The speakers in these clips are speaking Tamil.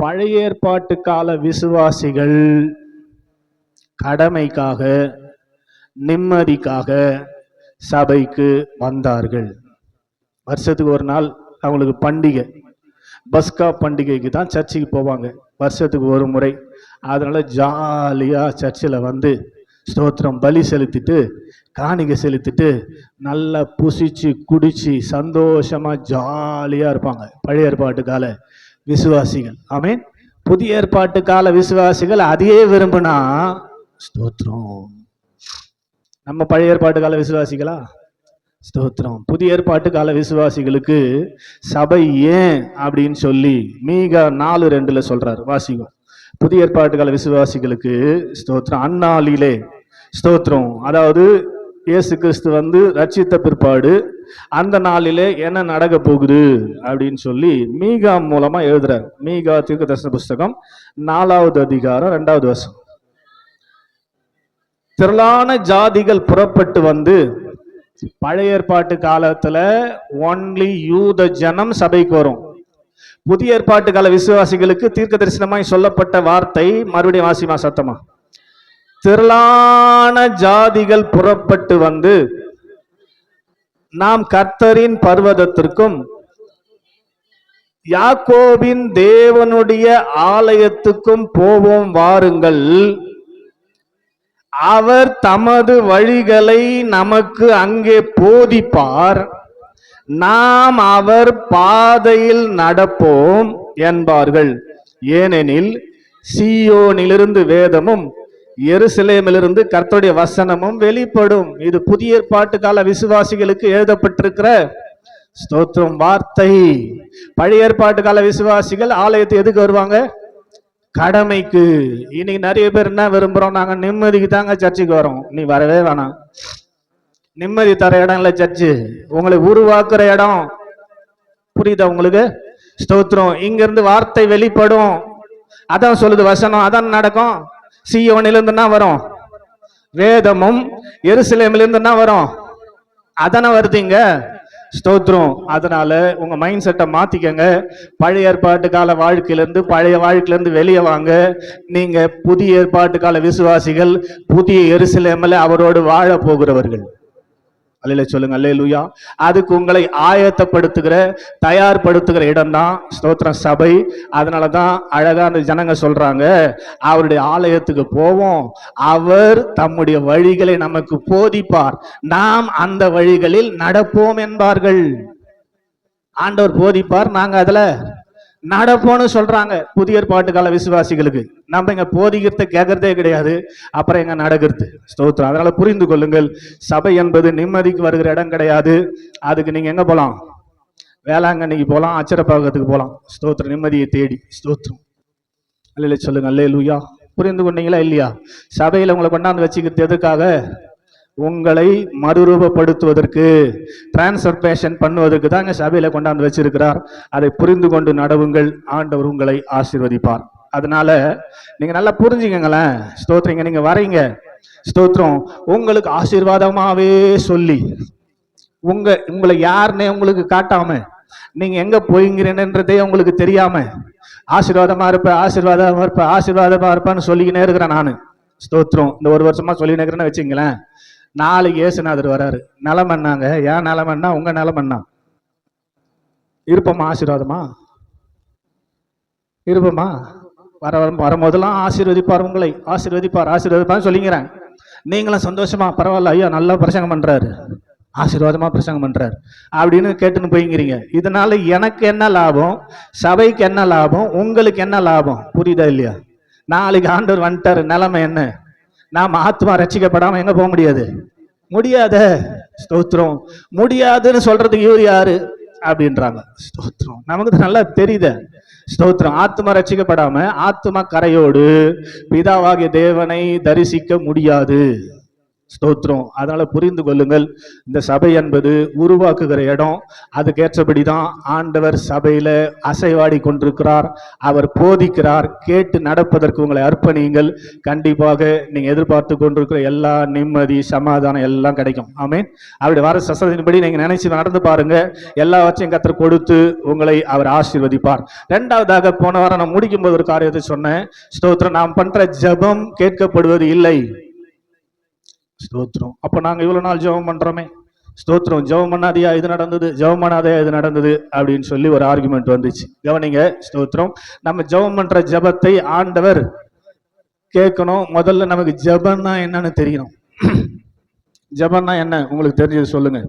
பழைய ஏற்பாட்டு கால விசுவாசிகள் கடமைக்காக நிம்மதிக்காக சபைக்கு வந்தார்கள். வருஷத்துக்கு ஒரு நாள் அவங்களுக்கு பண்டிகை, பஸ்கா பண்டிகைக்கு தான் சர்ச்சுக்கு போவாங்க வருஷத்துக்கு ஒரு முறை. அதனால ஜாலியா சர்ச்சில் வந்து ஸ்தோத்திரம் பலி செலுத்திட்டு காணிக்கை செலுத்திட்டு நல்லா புசிச்சு குடிச்சு சந்தோஷமா ஜாலியா இருப்பாங்க பழைய ஏற்பாட்டு கால விசுவாசிகள். ஆமென். புதிய ஏற்பாட்டு கால விசுவாசிகள் அதையே விரும்பினா ஸ்தோத்திரம். நம்ம பழைய ஏற்பாட்டு கால விசுவாசிகளா? ஸ்தோத்திரம். புதிய ஏற்பாட்டு கால விசுவாசிகளுக்கு சபை ஏன் அப்படின்னு சொல்லி மீகா 4:2 சொல்றாரு, வாசிக்கும். புதிய ஏற்பாட்டு கால விசுவாசிகளுக்கு ஸ்தோத்திரம் அந்நாளிலே ஸ்தோத்திரம், அதாவது இயேசு கிறிஸ்து வந்து ரட்சித்த பிற்பாடு அந்த நாளிலே என்ன நடக்க போகுது அப்படின்னு சொல்லி மீகா மூலமா எழுதுறாரு. மீகா தீர்க்கதரிசன புஸ்தகம் 4வது அதிகாரம் 2வது வசனம். திரளான ஜாதிகள் புறப்பட்டு வந்து, பழைய ஏற்பாட்டு காலத்துல ஒன்லி யூத ஜனம் சபைக்கு வரும். புதிய ஏற்பாட்டு கால விசுவாசிகளுக்கு தீர்க்க தரிசனமாய் சொல்லப்பட்ட வார்த்தை, மறுபடியும் வாசிமா சத்தமா, திரளான ஜாதிகள் புறப்பட்டு வந்து நாம் கர்த்தரின் பர்வதத்திற்கும் யாக்கோபின் தேவனுடைய ஆலயத்துக்கும் போவோம் வாருங்கள், அவர் தமது வழிகளை நமக்கு அங்கே போதிப்பார், நாம் அவர் பாதையில் நடப்போம் என்பார்கள். ஏனெனில் சீயோனிலிருந்து வேதமும் எருசலேமிலிருந்து கர்த்தருடைய வசனமும் வெளிப்படும். இது புதிய ஏற்பாட்டு கால விசுவாசிகளுக்கு எழுதப்பட்டிருக்கிற ஸ்தோத்திரம் வார்த்தை. பழைய ஏற்பாட்டு கால விசுவாசிகள் ஆலயத்தை எதுக்கு வருவாங்க? கடமைக்கு. இன்னைக்கு நிறைய பேர் என்ன விரும்புறோம்? நாங்க நிம்மதிக்கு தாங்க சர்ச்சுக்கு வரோம். நீ வரவே வேணாம். நிம்மதி தர இடம் இல்லை சர்ச்சு, உங்களை உருவாக்குற இடம். புரியுதா உங்களுக்கு? ஸ்தோத்திரம். இங்க இருந்து வார்த்தை வெளிப்படும், அதான் சொல்லுது வசனம், அதான் நடக்கும். சீயோனிலிருந்து வரும் வேதமும், எருசலேமிலிருந்து வரும், அதானே வருதுங்க. ஸ்தோத்திரம். அதனால உங்க மைண்ட் செட்டை மாத்திக்கங்க. பழைய ஏற்பாட்டு கால வாழ்க்கையிலிருந்து, பழைய வாழ்க்கையிலிருந்து வெளியே வாங்க. நீங்க புதிய ஏற்பாட்டு கால விசுவாசிகள், புதிய எருசலேமில் அவரோடு வாழ போகிறவர்கள். அல்லேலூயா சொல்லுங்க. அல்லேலூயா. அதுக்கு உங்களை ஆயத்தப்படுத்துகிற, தயார்படுத்துகிற இடம் தான் ஸ்தோத்திரம் சபை. அதனாலதான் அழகா அந்த ஜனங்க சொல்றாங்க, அவருடைய ஆலயத்துக்கு போவோம், அவர் தம்முடைய வழிகளை நமக்கு போதிப்பார், நாம் அந்த வழிகளில் நடப்போம் என்பார்கள். ஆண்டவர் போதிப்பார், நாங்க அதுல நடப்போம்னு சொல்றாங்க புதிய ஏற்பாட்டு கால விசுவாசிகளுக்கு. நம்ம இங்க போதிக்கிறத கேட்கறதே கிடையாது, அப்புறம் எங்க நடக்கிறது? ஸ்தோத்திரம். அதனால புரிந்து கொள்ளுங்கள், சபை என்பது நிம்மதிக்கு வருகிற இடம் கிடையாது. அதுக்கு நீங்க எங்க போலாம்? வேளாங்கண்ணிக்கு போலாம், அச்சரப்பாக்கத்துக்கு போலாம். ஸ்தோத்திரம். நிம்மதியை தேடி. ஸ்தோத்திரம். அல்லேலூயா சொல்லுங்க. அல்லேலூயா. புரிந்து கொண்டீங்களா இல்லையா? சபையில உங்களை கொண்டாந்து வச்சுக்கிறது எதுக்காக? உங்களை மறுரூபப்படுத்துவதற்கு, டிரான்ஸ்பர்மேஷன் பண்ணுவதற்கு தாங்க சபையில கொண்டாந்து வச்சிருக்கிறார். அதை புரிந்து கொண்டு நடவுங்கள், ஆண்டவர் உங்களை ஆசீர்வதிப்பார். அதனால நீங்க நல்லா புரிஞ்சுக்கங்களேன். ஸ்தோத்திரங்க. நீங்க வரீங்க, ஸ்தோத்திரம், உங்களுக்கு ஆசீர்வாதமாவே சொல்லி, உங்களை யாருன்னே உங்களுக்கு காட்டாம, நீங்க எங்க போய்ங்கிறேன்றதே உங்களுக்கு தெரியாம, ஆசீர்வாதமா இருப்ப, ஆசீர்வாதமா இருப்ப, ஆசீர்வாதமா இருப்பான்னு சொல்லிக்கினே இருக்கிறேன் நானு. ஸ்தோத்திரம். இந்த ஒரு வருஷமா சொல்லினே இருக்கிறேன்னு வச்சுங்களேன். நாளைக்கு இயேசுநாதர் வராரு, நலம் பண்ணாங்க. ஏன் நலம் பண்ணா? உங்க நலம் பண்ணா இருப்போமா? ஆசீர்வாதமா இருப்போமா? வரும்போதெல்லாம் ஆசீர்வதிப்பார், உங்களை ஆசீர்வதிப்பார், ஆசீர்வதிப்பான்னு சொல்லிங்கிறேன். நீங்களும் சந்தோஷமா, பரவாயில்ல ஐயா நல்லா பிரசங்கம் பண்றாரு, ஆசீர்வாதமா பிரசங்கம் பண்றாரு அப்படின்னு கேட்டுன்னு போய்ங்கிறீங்க. இதனால எனக்கு என்ன லாபம்? சபைக்கு என்ன லாபம்? உங்களுக்கு என்ன லாபம்? புரியுதா இல்லையா? நாளைக்கு ஆண்டவர் வந்துட்டாரு, நிலைமை என்ன? நாம் ஆத்மா ரட்சிக்கப்படாம எங்க போக முடியாது? முடியாத. ஸ்தோத்திரம். முடியாதுன்னு சொல்றதுக்கு இவர் யாரு அப்படின்றாங்க. ஸ்தோத்திரம். நமக்கு நல்லா தெரியுது. ஸ்தோத்திரம். ஆத்மா ரட்சிக்கப்படாம ஆத்மா கரையோடு பிதாவாகிய தேவனை தரிசிக்க முடியாது. ஸ்தோத்திரம். அதனால புரிந்து கொள்ளுங்கள், இந்த சபை என்பது உருவாக்குகிற இடம். அதுக்கேற்றபடிதான் ஆண்டவர் சபையில அசைவாடி கொண்டிருக்கிறார். அவர் போதிக்கிறார். கேட்டு நடப்பதற்கு உங்களை அர்ப்பணியுங்கள். கண்டிப்பாக நீங்க எதிர்பார்த்து கொண்டிருக்கிற எல்லா நிம்மதி, சமாதானம் எல்லாம் கிடைக்கும். ஆமென். அப்படி வர சசதின்படி நீங்க நினைச்சு நடந்து பாருங்க. எல்லாவற்றையும் கர்த்தர் கொடுத்து உங்களை அவர் ஆசீர்வதிப்பார். இரண்டாவதாக, போன வாரம் நான் முடிக்கும் போது ஒரு காரியத்தை சொன்னேன். ஸ்தோத்திரம். நாம் பண்ற ஜெபம் கேட்கப்படுவது இல்லை. ஸ்தோத்திரம். அப்ப நாங்க இவ்வளவு நாள் ஜெபம் பண்றோமே, ஸ்தோத்திரம், ஜெபம் பண்ணாதையா இது நடந்தது, ஜெபம் பண்ணாதையா இது நடந்தது அப்படின்னு சொல்லி ஒரு ஆர்குமெண்ட் வந்துச்சு. கவனிங்க, ஸ்தோத்திரம். நம்ம ஜெபம் பண்ற ஜெபத்தை ஆண்டவர் கேட்கணும். முதல்ல நமக்கு ஜெபம்னா என்னன்னு தெரியணும். ஜெபம்னா என்ன உங்களுக்கு தெரிஞ்சது சொல்லுங்க.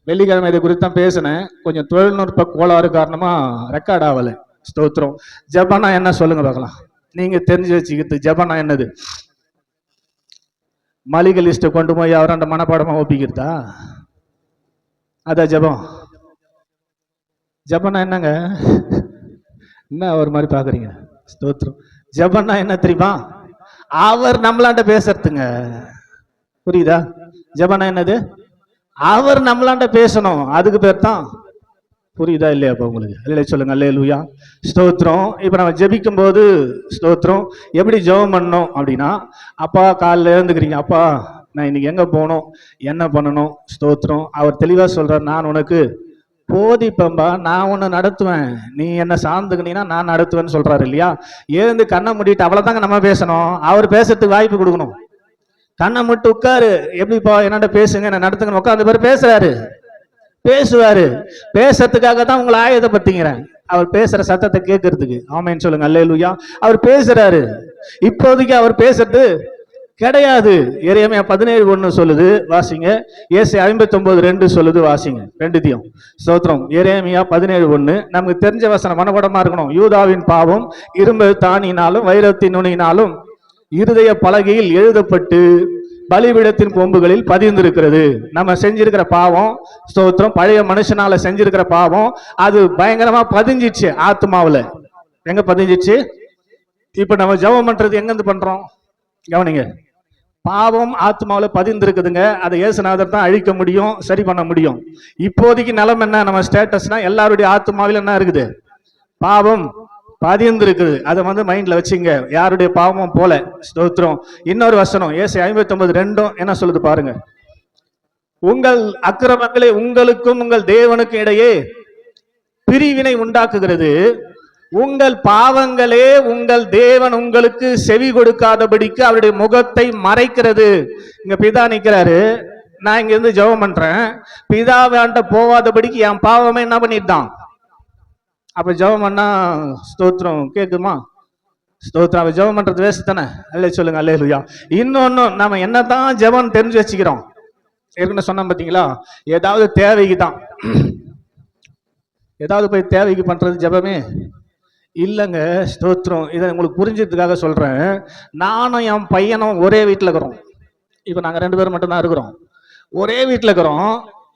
வெள்ளிக்கிழமை இதை குறித்து தான் பேசினேன். கொஞ்சம் தொழில்நுட்ப கோளாறு காரணமா ரெக்கார்ட் ஆகல. ஸ்தோத்திரம். ஜெபம்னா என்ன சொல்லுங்க பார்க்கலாம். நீங்க தெரிஞ்சு வச்சுக்கிட்டு ஜெபம்னா என்னது? மளிகை லிஸ்ட்டை கொண்டு போய் அவராண்ட மனப்பாடமா ஒப்பிக்கிறதா? அதான் ஜெபம். ஜெபம்னா என்னங்க? என்ன ஒரு மாதிரி பாக்குறீங்க? ஸ்தோத்திரம். ஜெபம்னா என்ன தெரியுமா? அவர் நம்மளாண்ட பேசுறதுங்க. புரியுதா? ஜெபம்னா என்னது? அவர் நம்மளாண்ட பேசணும். அதுக்கு பேர் தான். புரியுதா இல்லையா? அப்ப உங்களுக்கு இல்லை சொல்லுங்க. அல்லேலூயா. ஸ்தோத்திரம். இப்ப நம்ம ஜெபிக்கும் போது ஸ்தோத்திரம் எப்படி ஜெபம் பண்ணணும் அப்படின்னா, அப்பா காலைல எழுந்துக்கிறீங்க, அப்பா நான் இன்னைக்கு எங்க போகணும், என்ன பண்ணணும். ஸ்தோத்திரம். அவர் தெளிவா சொல்றார், நான் உனக்கு போதிப்பம்பா, நான் உன்னை நடத்துவேன், நீ என்ன சார்ந்துக்கினீங்கன்னா நான் நடத்துவேன்னு சொல்றாரு இல்லையா? எழுந்து கண்ணை மூடிட்டு அவ்வளவுதாங்க நம்ம பேசணும். அவர் பேசுறதுக்கு வாய்ப்பு கொடுக்கணும். கண்ணை மட்டும் உட்காரு, எப்படிப்பா என்னட்ட பேசுங்க, என்ன நடத்துங்க உட்காந்து பேர் பேசுறாரு, பேசுவாரு. பேசுறதுக்காக தான் உங்களை ஆயத்தப்படுத்திக்கிறேன். அவர் பேசுற சத்தத்தை கேட்கறதுக்கு. ஆமென் சொல்லுங்க. அல்லேலூயா. அவர் பேசுறாரு. இப்போதைக்கு அவர் பேசுறது கிடையாது. எரேமியா 17:1 சொல்லுது, வாசிங்க. ஏசாயா 59:2 சொல்லுது, வாசிங்க. ரெண்டுத்தையும். ஸ்தோத்திரம். எரேமியா 17:1 நமக்கு தெரிஞ்ச வசனம், மனப்படமா இருக்கணும். யூதாவின் பாவம் இரும்பு தானியினாலும் வைரத்தின் நுனியினாலும் இருதய பலகையில் எழுதப்பட்டு பலிபீடத்தின் கொம்புகளில் பதிந்திருக்கிறது. நம்ம செஞ்சிருக்கிற பாவம், ஸ்தோத்திரம், பழைய மனுஷனால செஞ்சிருக்கிற பாவம் அது பயங்கரமா பதிஞ்சிச்சு ஆத்மாவுல. எங்க பதிஞ்சிச்சு? இப்ப நம்ம ஜெபம் பண்றது எங்க இருந்து பண்றோம்? கவனிங்க. பாவம் ஆத்மாவுல பதிந்திருக்குதுங்க. அதை இயேசுநாதர் தான் அழிக்க முடியும், சரி பண்ண முடியும். இப்போதைக்கு நிலம் என்ன, நம்ம ஸ்டேட்டஸ்னா எல்லாருடைய ஆத்மாவில என்ன இருக்குது? பாவம் பதிந்திருக்குது. அதை மைண்ட்ல வச்சுங்க. யாருடைய பாவமும் போல. ஸ்தோத்திரம். இன்னொரு வசனம் ஏசாயா 59:2 என்ன சொல்லுது பாருங்க. உங்கள் அக்கிரமங்களே உங்களுக்கும் உங்கள் தேவனுக்கும் இடையே பிரிவினை உண்டாக்குகிறது, உங்கள் பாவங்களே உங்கள் தேவன் உங்களுக்கு செவி கொடுக்காதபடிக்கு அவருடைய முகத்தை மறைக்கிறது. இங்க பிதா நிக்கிறாரு, நான் இங்க இருந்து ஜெபம் பண்றேன். பிதாவாண்ட போவாதபடிக்கு என் பாவமே என்ன பண்ணிட்டான்? அப்ப ஜெபம் பண்ணா ஸ்தோத்திரம் கேக்குமா? ஸ்தோத்திரம். அவ ஜெபம் பண்றது வேஸ்ட் தானே? அல்ல சொல்லுங்க. அல்லேலூயா. இன்னொன்னு, நம்ம என்னதான் ஜெபம் தெரிஞ்சு வச்சுக்கிறோம். ஏற்கனவே சொன்ன பாத்தீங்களா? ஏதாவது தேவைக்கு தான், ஏதாவது போய் தேவைக்கு பண்றது ஜெபமே இல்லைங்க. ஸ்தோத்திரம். இதை உங்களுக்கு புரிஞ்சதுக்காக சொல்றேன். நானும் என் பையனும் ஒரே வீட்டுல இருக்கிறோம். இப்ப நாங்க 2 பேரும் மட்டும் தான் இருக்கிறோம். ஒரே வீட்டுல இருக்கிறோம்.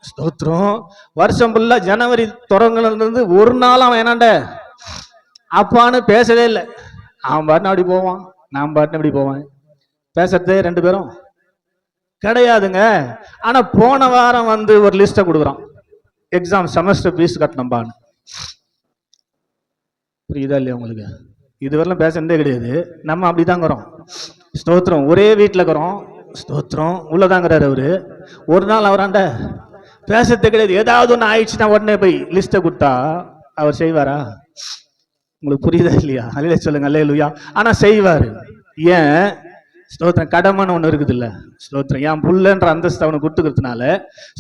ஸ்தோத்திரம். வருஷம் ஃபுல்லா ஜனவரி தொடங்கிலிருந்து ஒரு நாள் அவன் என்னண்ட அப்பான்னு பேசவே இல்லை. அவன் பாட்டுன்னு அப்படி போவான், நான் பாட்டுன்னு அப்படி போவேன். பேசுறதே 2 பேரும் கிடையாதுங்க. ஆனா போன வாரம் ஒரு லிஸ்ட்டை கொடுக்குறான், எக்ஸாம் செமஸ்டர் ஃபீஸ் கட்டணும்பான்னு. புரியுதா இல்லையா உங்களுக்கு? இதுவரையிலும் பேசுறதே கிடையாது. நம்ம அப்படிதாங்கிறோம். ஸ்தோத்திரம். ஒரே வீட்டில் இருக்கிறோம். ஸ்தோத்திரம். உள்ளதாங்கிறாரு அவரு. ஒரு நாள் அவராண்ட பேசுறது கிடையாது. ஏதாவது ஒன்று ஆயிடுச்சுன்னா உடனே போய் லிஸ்ட்டை கொடுத்தா அவர் செய்வாரா? உங்களுக்கு புரியுதா இல்லையா? அல்லே சொல்லுங்க. அல்லேலூயா. ஆனா செய்வாரு. ஏன்? ஸ்தோத்திரம். கடமைன்னு ஒண்ணு இருக்குது இல்ல? ஸ்தோத்திரம். என் புள்ளன்ற அந்தஸ்து அவனுக்கு கொடுத்துக்கிறதுனால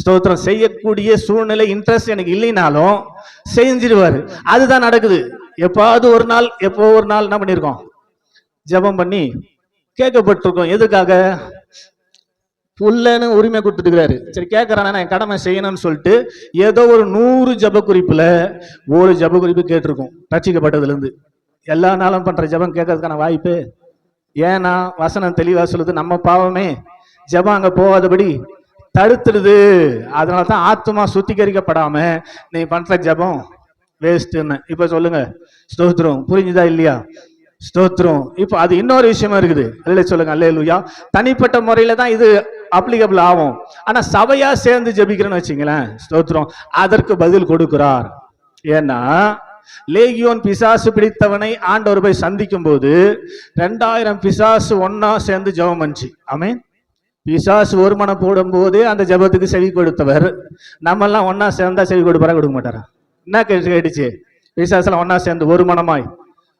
ஸ்தோத்திரம் செய்யக்கூடிய சூழ்நிலை இன்ட்ரெஸ்ட் எனக்கு இல்லைனாலும் செஞ்சிருவாரு. அதுதான் நடக்குது. எப்பாவது ஒரு நாள், எப்போ ஒரு நாள் என்ன பண்ணிருக்கோம்? ஜெபம் பண்ணி கேட்கப்பட்டிருக்கோம். எதுக்காக? புள்ளன்னு உரிமை கொடுத்துட்டுக்கிறாரு. சரி கேட்கறானா, என் கடமை செய்யணும்னு சொல்லிட்டு ஏதோ ஒரு 100 ஜப குறிப்புல ஒரு ஜப குறிப்பு கேட்டிருக்கோம். ரட்சிக்கப்பட்டதுல இருந்து எல்லா நாளும் பண்ற ஜபம் கேட்கறதுக்கான வாய்ப்பு. ஏன்னா வசனம் தெளிவா சொல்லுது, நம்ம பாவமே ஜபம் அங்க போகாதபடி தடுத்துடுது. அதனாலதான் ஆத்மா சுத்திகரிக்கப்படாம நீ பண்ற ஜபம் வேஸ்ட்ன்னு. இப்ப சொல்லுங்க. ஸ்தோத்திரம். புரிஞ்சுதா இல்லையா? ஸ்தோத்திரம். இப்ப அது இன்னொரு விஷயமா இருக்குது. அல்ல சொல்லுங்க அல்லேலூயா. தனிப்பட்ட முறையில தான் இது அப்ளிகபிள் ஆகும். ஆனா சபையா சேர்ந்து ஜெபிக்கிறேன்னு வச்சுங்களேன், ஸ்தோத்திரம், அதற்கு பதில் கொடுக்கிறார். ஏன்னா லேகியோன் பிசாசு பிடித்தவனை ஆண்டவர் போய் சந்திக்கும் போது 2000 பிசாசு ஒன்னா சேர்ந்து ஜெபம் பண்ணிச்சு. ஆமென். பிசாசு ஒரு மனம் போடும் போதே அந்த ஜெபத்துக்கு செவி கொடுத்தவர். நம்ம எல்லாம் ஒன்னா சேர்ந்தா செவி கொடுப்பாரா, கொடுக்க மாட்டாரா? என்ன கேட்டுச்சு? பிசாசுல ஒன்னா சேர்ந்து ஒரு மனமாய்,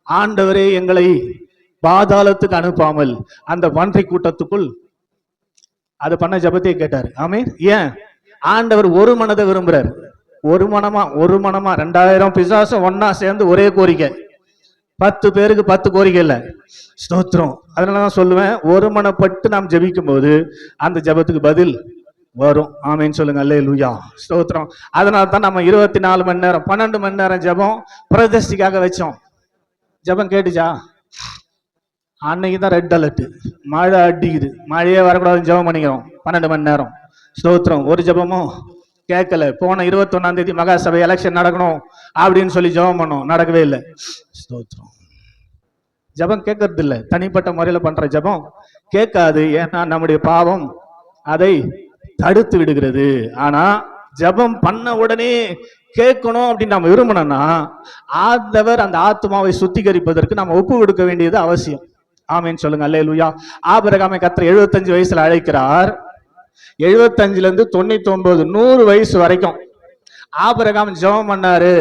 ஆண்டவரே எங்களை பாதாளத்துக்கு அனுப்பாமல் அந்த பன்றி கூட்டத்துக்குள் அது பண்ண ஜபத்தையே கேட்டாரு. ஆமென். ஏன்? ஆண்டவர் ஒரு மனதை விரும்புறாரு. ஒரு மனமா 2000 பிசாசும் ஒன்னா சேர்ந்து ஒரே கோரிக்கை. 10 பேருக்கு 10 கோரிக்கை இல்ல. ஸ்தோத்திரம். அதனாலதான் சொல்லுவேன், ஒரு மனப்பட்டு நாம் ஜெபிக்கும் போது அந்த ஜபத்துக்கு பதில் வரும். ஆமேன்னு சொல்லுங்க அல்லேலூயா. ஸ்தோத்திரம். அதனால தான் நம்ம 24 மணி நேரம் 12 மணி நேரம் ஜபம் பிரதிஷ்டிக்காக வச்சோம். ஜபம் கேட்டுச்சா? அன்னைக்கு தான் ரெட் அலர்ட், மழை அடிக்குது, மழையே வரக்கூடாதுன்னு ஜபம் பண்ணிக்கிறோம் 12 மணி நேரம். ஸ்தோத்திரம். ஒரு ஜபமும் கேட்கல. போன 21ஆம் தேதி மகாசபை எலெக்ஷன் நடக்கணும் அப்படின்னு சொல்லி ஜபம் பண்ணோம், நடக்கவே இல்லை. ஸ்தோத்திரம். ஜபம் கேட்கறது இல்லை. தனிப்பட்ட முறையில் பண்ற ஜபம் கேட்காது. ஏன்னா நம்முடைய பாவம் அதை தடுத்து விடுகிறது. ஆனா ஜபம் பண்ண உடனே கேட்கணும் அப்படின்னு நம்ம விரும்பணும்னா ஆண்டவர் அந்த ஆத்மாவை சுத்திகரிப்பதற்கு நம்ம ஒப்பு கொடுக்க வேண்டியது அவசியம். ஆமேன்னு சொல்லுங்க அல்லேலூயா. ஆபிரகாமை கர்த்தர் 75 வயசுல அழைக்கிறார். 75ல இருந்து 99 100 வயசு வரைக்கும் ஆபிரகாம் ஜெபம் பண்ணாரு.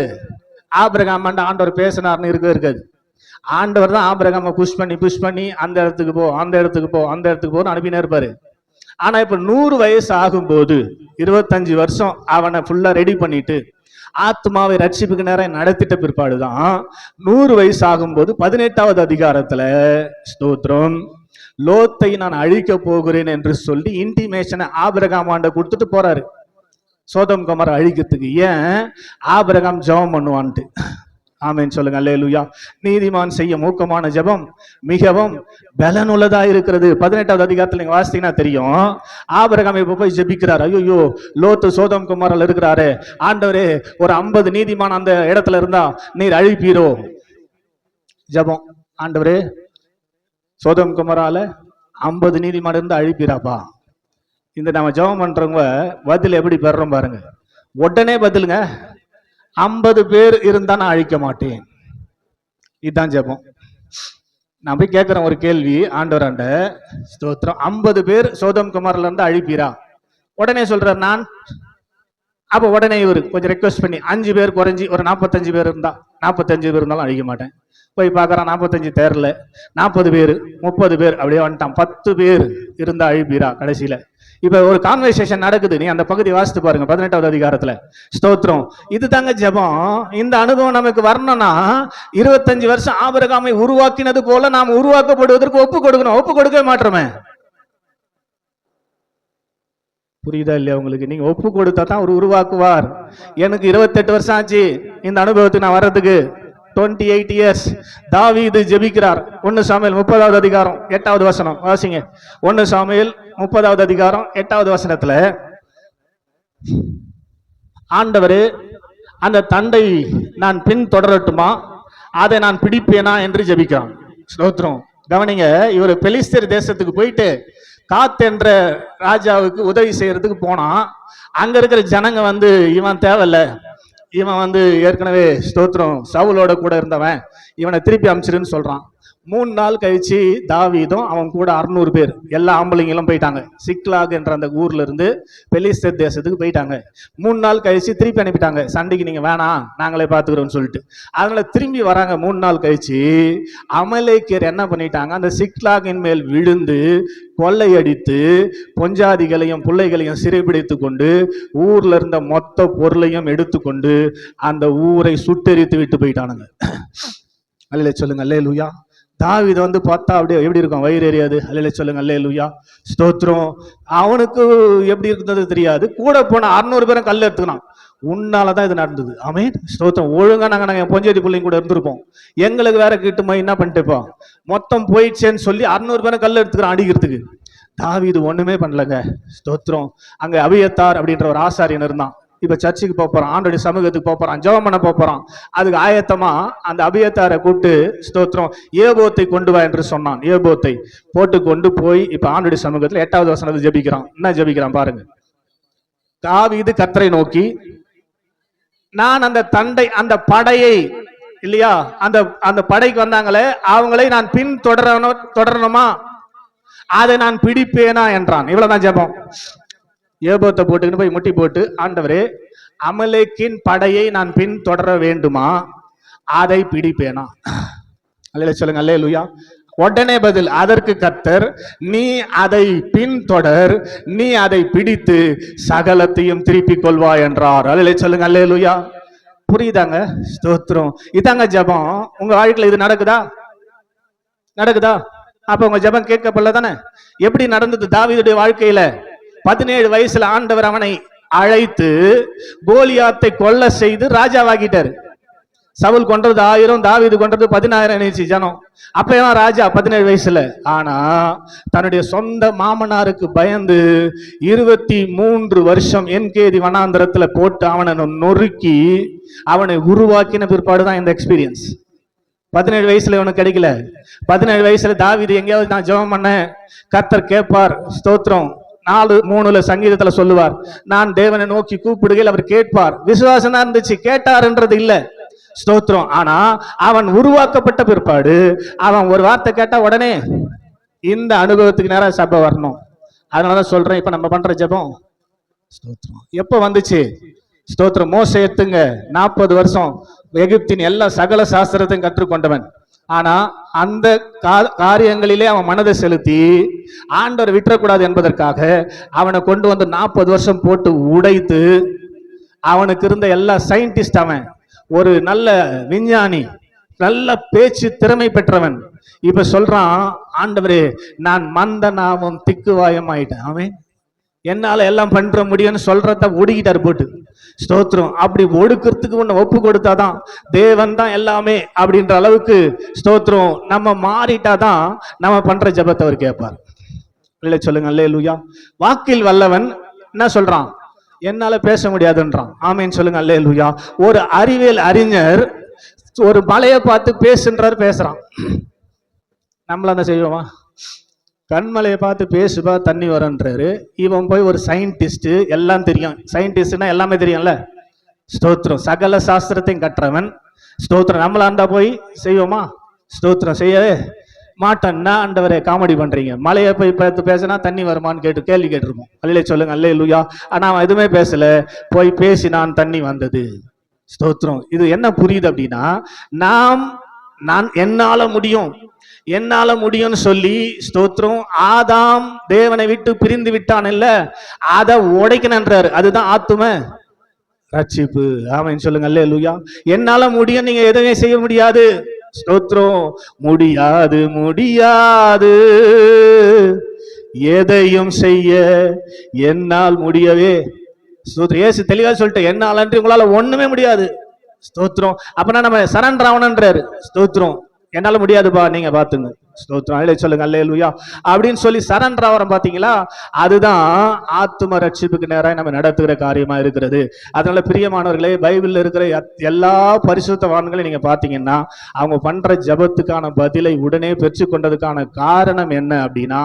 ஆபிரகாம் ஆண்டவர் பேசினார்னு இருக்காது. ஆண்டவர் தான் ஆபிரகாமை புஷ் பண்ணி அந்த இடத்துக்கு போ, அந்த இடத்துக்கு போ, அந்த இடத்துக்கு போன்னு அனுப்பினே இருப்பாரு. ஆனா இப்ப 100 வயசு ஆகும்போது 25 வருஷம் அவனை ஃபுல்லா ரெடி பண்ணிட்டு ஆத்மாவை ரட்சிப்புக்கு நேரம் நடத்திட்ட பிற்பாடுதான் 100 வயசு ஆகும்போது 18வது அதிகாரத்துல ஸ்தோத்திரம், லோத்தை நான் அழிக்க போகிறேன் என்று சொல்லி இன்டிமேஷனை ஆபிரகாம் ஆண்ட கொடுத்துட்டு போறாரு சோதம் குமார அழிக்கிறதுக்கு. ஏன்? ஆபிரகாம் ஜெபம் பண்ணுவான்ட்டு. ஆமேன் சொல்லுங்க அல்லேலூயா. நீதிமான் செய்ய மூக்கமான ஜெபம் மிகவும் பலனுள்ளதா இருக்கிறது. 18வது அதிகாரத்துல நீங்க வாசித்தீங்கன்னா தெரியும். ஆபிரகாம் இப்ப போய் ஜெபிக்கிறார். ஐயோ, லோத்து சோதம் குமாரில் இருக்கிறாரு, ஆண்டவரே ஒரு 50 நீதிமான் அந்த இடத்துல இருந்தா நீர் அழிப்பீரோ. ஜெபம், ஆண்டவரே சோதம் குமாரால 50 நீதிமான் இருந்து அழிப்பீராப்பா. இந்த நம்ம ஜெபம் பண்றவங்க பதில் எப்படி பெறோம் பாருங்க. உடனே பதிலுங்க, 50 பேர் இருந்தா நான் அழிக்க மாட்டேன். இதுதான் ஜெபம். நான் போய் கேட்கிறேன் ஒரு கேள்வி ஆண்டவராண்ட, ஸ்தோத்திரம், 50 பேர் சோதம் குமார்ல இருந்து அழிப்பீரா? உடனே சொல்றார் நான். அப்ப உடனே இவரு கொஞ்சம் ரெக்வஸ்ட் பண்ணி 5 பேர் குறைஞ்சி ஒரு 45 பேர் இருந்தா, 45 பேர் இருந்தாலும் அழிக்க மாட்டேன். போய் பார்க்கறான் 45 தேரல, 40 பேர் 30 பேர் அப்படியே வந்துட்டான். 10 பேர் இருந்தா அழிப்பீரா கடைசியில. இப்ப ஒரு கான்வர்சேஷன் நடக்குது. நீ அந்த பகுதி வாசித்து பாருங்க 18வது அதிகாரத்துல. ஸ்தோத்திரம். இது தாங்க ஜெபம். இந்த அனுபவம் நமக்கு வரணும்னா 25 வருஷம் ஆபிரகாமை உருவாக்கினது போல நாம் உருவாக்கப்படுவதற்கு ஒப்பு கொடுக்கணும். ஒப்பு கொடுக்கவே மாட்டோமே. புரியுதா இல்லையா உங்களுக்கு? நீங்க ஒப்பு கொடுத்தா தான் அவர் உருவாக்குவார். எனக்கு 28 வருஷம் ஆச்சு இந்த அனுபவத்துக்கு நான் வர்றதுக்கு. 28 years. தாவீது ஜெபிக்கிறார். 1 சாமுவேல் 30வது அதிகாரம் 8வது வசனம் வாசிங்க. 1 சாமுவேல் 30வது அதிகாரம் 8வது வசனத்துல, ஆண்டவரே அந்த தண்டை நான் பின் தொடரட்டுமா, அதை நான் பிடிப்பேனா என்று ஜெபிக்கிறான். ஸ்தோத்திரம். கவனிங்க, இவர் பெலிஸ்தர் தேசத்துக்கு போயிட்டு காத் என்ற ராஜாவுக்கு உதவி செய்யறதுக்கு போனா, அங்க இருக்கிற ஜனங்க இவன் தேவையில்ல, இவன் ஏற்கனவே ஸ்தோத்திரம் சவுலோட கூட இருந்தவன், இவனை திருப்பி அனுப்பிச்சிருன்னு சொல்றான். 3 நாள் கழிச்சு தாவீதும் அவன் கூட 600 பேர் எல்லா ஆம்பளைங்களும் போயிட்டாங்க. சிக்லாக் என்ற அந்த ஊர்ல இருந்து பெலிஸ்தர் தேசத்துக்கு போயிட்டாங்க. 3 நாள் கழிச்சு திருப்பி அனுப்பிட்டாங்க. சண்டைக்கு நீங்க வேணாம், நாங்களே பாத்துக்கிறோம்னு சொல்லிட்டு. அதனால திரும்பி வராங்க. 3 நாள் கழிச்சு அமலேக்கியர் என்ன பண்ணிட்டாங்க, அந்த சிக்லாகின் மேல் விழுந்து கொள்ளையடித்து பொஞ்சாதிகளையும் பிள்ளைகளையும் சிறைபிடித்து கொண்டு ஊர்ல இருந்த மொத்த பொருளையும் எடுத்துக்கொண்டு அந்த ஊரை சுட்டெரித்து விட்டு போயிட்டானுங்க. அல்லேலூயா சொல்லுங்க அல்லேலூயா. தாவீது பார்த்தா அப்படியே எப்படி இருக்கும், வயிறு எரியாது. அல்லேலூயா சொல்லுங்க அல்லேலூயா. ஸ்தோத்திரம். அவனுக்கு எப்படி இருந்தது தெரியாது. கூட போன 600 பேரும் கல் எடுத்துக்கணும். உன்னாலதான் இது நடந்தது. ஆமென். ஸ்தோத்திரம். ஒழுங்கா நாங்க பொஞ்சாதி பிள்ளைங்க கூட இருந்திருப்போம். எங்களுக்கு வேற கிட்டுமா என்ன பண்ணிட்டேப்பா, மொத்தம் போயிடுச்சேன்னு சொல்லி 600 பேரும் கல் எடுத்துக்கிறான் அடிக்கிறதுக்கு. தாவீது ஒண்ணுமே பண்ணலங்க. ஸ்தோத்திரம். அங்க அபியத்தார் அப்படின்ற ஒரு ஆசாரியன் இருந்தான். இப்ப சர்ச்சுக்கு போறான், ஆண்டோடைய சமூகத்துக்கு போறான், ஜெபம் பண்ண போறான். அதுக்கு ஆயத்தமா அந்த அபியத்தாரை கூப்பிட்டு ஸ்தோத்திரம் ஏபோத்தை கொண்டு வா என்று சொன்னான். ஏபோத்தை போட்டு கொண்டு போய் இப்ப ஆண்டோடைய சமூகத்துல 8வது வசனத்தை ஜெபிக்கிறான். என்ன ஜெபிக்கிறான் பாருங்க. தாவீது கர்த்தரை நோக்கி, நான் அந்த தண்டை அந்த படையை இல்லையா, அந்த அந்த படைக்கு வந்தாங்களே அவங்களை நான் பின் தொடரணுமா, அதை நான் பிடிப்பேனா என்றான். இவ்வளவுதான் ஜெபம். ஏபோத்தை போட்டுக்கிட்டு போய் முட்டி போட்டு, ஆண்டவரே அமலேக்கின் படையை நான் பின் தொடர வேண்டுமா, அதை பிடிப்பேனா? அல்லேலூயா சொல்லுங்க. அல்லேலூயா. உடனே பதில், அதற்கு கர்த்தர், நீ அதை பின்தொடர், நீ அதை பிடித்து சகலத்தையும் திருப்பிக் கொள்வாய் என்றார். அல்லேலூயா சொல்லுங்க. அல்லேலூயா. புரியுதாங்க? ஸ்தோத்திரம். இதாங்க ஜெபம். உங்க வாழ்க்கையில இது நடக்குதா? நடக்குதா? அப்ப உங்க ஜெபம் கேட்கப்படல தானே? எப்படி நடந்தது தாவீதுடைய வாழ்க்கையில? 17 வயசுல ஆண்டவர் அவனை அழைத்து கோலியாத்தை கொல்ல செய்து ராஜாவாக்கிட்டாரு. சவுல் கொன்றது 1000, தாவீது கொன்றது 10000 ஜனம். அப்ப ராஜா 17 வயசுல. ஆனா தன்னுடைய சொந்த மாமனாருக்கு பயந்து 23 வருஷம் என்கேதி வனாந்திரத்துல போட்டு அவனை நொறுக்கி அவனை உருவாக்கின பிற்பாடுதான் இந்த எக்ஸ்பீரியன்ஸ். 17 வயசுல இவனுக்கு கிடைக்கல. 17 வயசுல தாவீது எங்கேயாவது நான் ஜெபம் பண்ண கர்த்தர் கேட்பார். ஸ்தோத்திரம் 4:3 சங்கீதத்துல சொல்லுவார், நான் தேவனை நோக்கி கூப்பிடுகையில் அவர் கேட்பார். விசுவாசம் தான் இருந்துச்சு, கேட்டாருன்றது இல்ல. ஸ்தோத்திரம். ஆனா அவன் உருவாக்கப்பட்ட பிற்பாடு அவன் ஒரு வார்த்தை கேட்டா உடனே இந்த அனுபவத்துக்கு நேரா சபை வரணும். அதனாலதான் சொல்றேன், இப்ப நம்ம பண்ற ஜெபம் ஸ்தோத்திரம் எப்ப வந்துச்சு? ஸ்தோத்திரம். மோசே எடுத்துங்க, 40 வருஷம் எகிப்தின் எல்லா சகல சாஸ்திரத்தையும் கற்றுக்கொண்டவன். ஆனா அந்த காரியங்களிலே அவன் மனதை செலுத்தி ஆண்டவர் விட்டுறக்கூடாது என்பதற்காக அவனை கொண்டு வந்து 40 வருஷம் போட்டு உடைத்து அவனுக்கு இருந்த எல்லா சயின்டிஸ்ட், அவன் ஒரு நல்ல விஞ்ஞானி, நல்ல பேச்சு திறமை பெற்றவன். இப்ப சொல்றான், ஆண்டவரே நான் மந்தனாவும் திக்குவாயம் ஆயிட்டேன். அவன் என்னால எல்லாம் பண்ற முடியும்னு சொல்றத ஒடுக்கிட்டாரு போட்டு. ஸ்தோத்திரம். அப்படி ஒடுக்கிறதுக்கு உன்னை ஒப்பு கொடுத்தாதான் தேவன் தான் எல்லாமே அப்படின்ற அளவுக்கு ஸ்தோத்திரம் நம்ம மாறிட்டாதான் நம்ம பண்ற ஜெபத்தை அவர் கேட்பார். இல்லை சொல்லுங்க. அல்லேலூயா. வாக்கில் வல்லவன் என்ன சொல்றான்? என்னால பேச முடியாதுன்றான். ஆமேன்னு சொல்லுங்க. அல்லேலூயா. ஒரு அறிவியல் அறிஞர் ஒரு மலையை பார்த்து பேசுன்றார், பேசுறான். நம்மள என்ன செய்வோமா? கண்மலையை பார்த்து பேசுபா தண்ணி வரன்றாரு. இவன் போய் ஒரு சயின்டிஸ்ட், எல்லாம் தெரியும். சயின்டிஸ்ட்னா எல்லாமே தெரியும்ல. ஸ்தோத்திரம். சகல சாஸ்திரத்தையும் கற்றவன். ஸ்தோத்திரம். நம்மளா இருந்தா போய் செய்வோமா? ஸ்தோத்திரம் செய்யவே மாட்டேன்னா, ஆண்டவரே காமெடி பண்றீங்க, மலையை போய் பார்த்து பேசினா தண்ணி வருமானு கேள்வி கேட்டிருப்போம். அல்லே சொல்லுங்க. அல்லேலூயா. ஆனா அவன் எதுவுமே பேசல, போய் பேசினான், தண்ணி வந்தது. ஸ்தோத்திரம். இது என்ன புரியுது அப்படின்னா, நான் என்னால முடியும்னு சொல்லி ஸ்தோத்திரம் ஆதாம் தேவனை விட்டு பிரிந்து விட்டான் இல்ல, அதை உடைக்கணுன்றாரு. அதுதான் ஆத்தும ரட்சிப்பு. ஆமென் சொல்லுங்க. அல்லேலூயா. என்னால முடியும், நீங்க எதுவுமே செய்ய முடியாது. ஸ்தோத்திரம். முடியாது எதையும் செய்ய என்னால் முடியவே. ஸ்தோத்திரம். இயேசு தெளிவா சொல்லிட்டு, என்னால் அன்றி உங்களால ஒண்ணுமே முடியாது. ஸ்தோத்திரம். அப்பனா நம்ம சரண்டர் ஆகணும்ன்றாரு. ஸ்தோத்திரம். என்னால முடியாதுப்பா, நீங்க பாத்துங்க. ஸ்தோத்திரம். அல்லே சொல்லுங்க. அல்லேலூயா. அப்படின்னு சொல்லி சரண்டர் ஆவரம். பாத்தீங்களா? அதுதான் ஆத்தும ரட்சிப்புக்கு நேராக நம்ம நடத்துகிற காரியமா இருக்கிறது. அதனால பிரியமானவர்களே, பைபிள்ல இருக்கிற எல்லா பரிசுத்தவான்களையும் நீங்க பாத்தீங்கன்னா அவங்க பண்ற ஜபத்துக்கான பதிலை உடனே பெற்றுக்கொண்டதுக்கான காரணம் என்ன அப்படின்னா,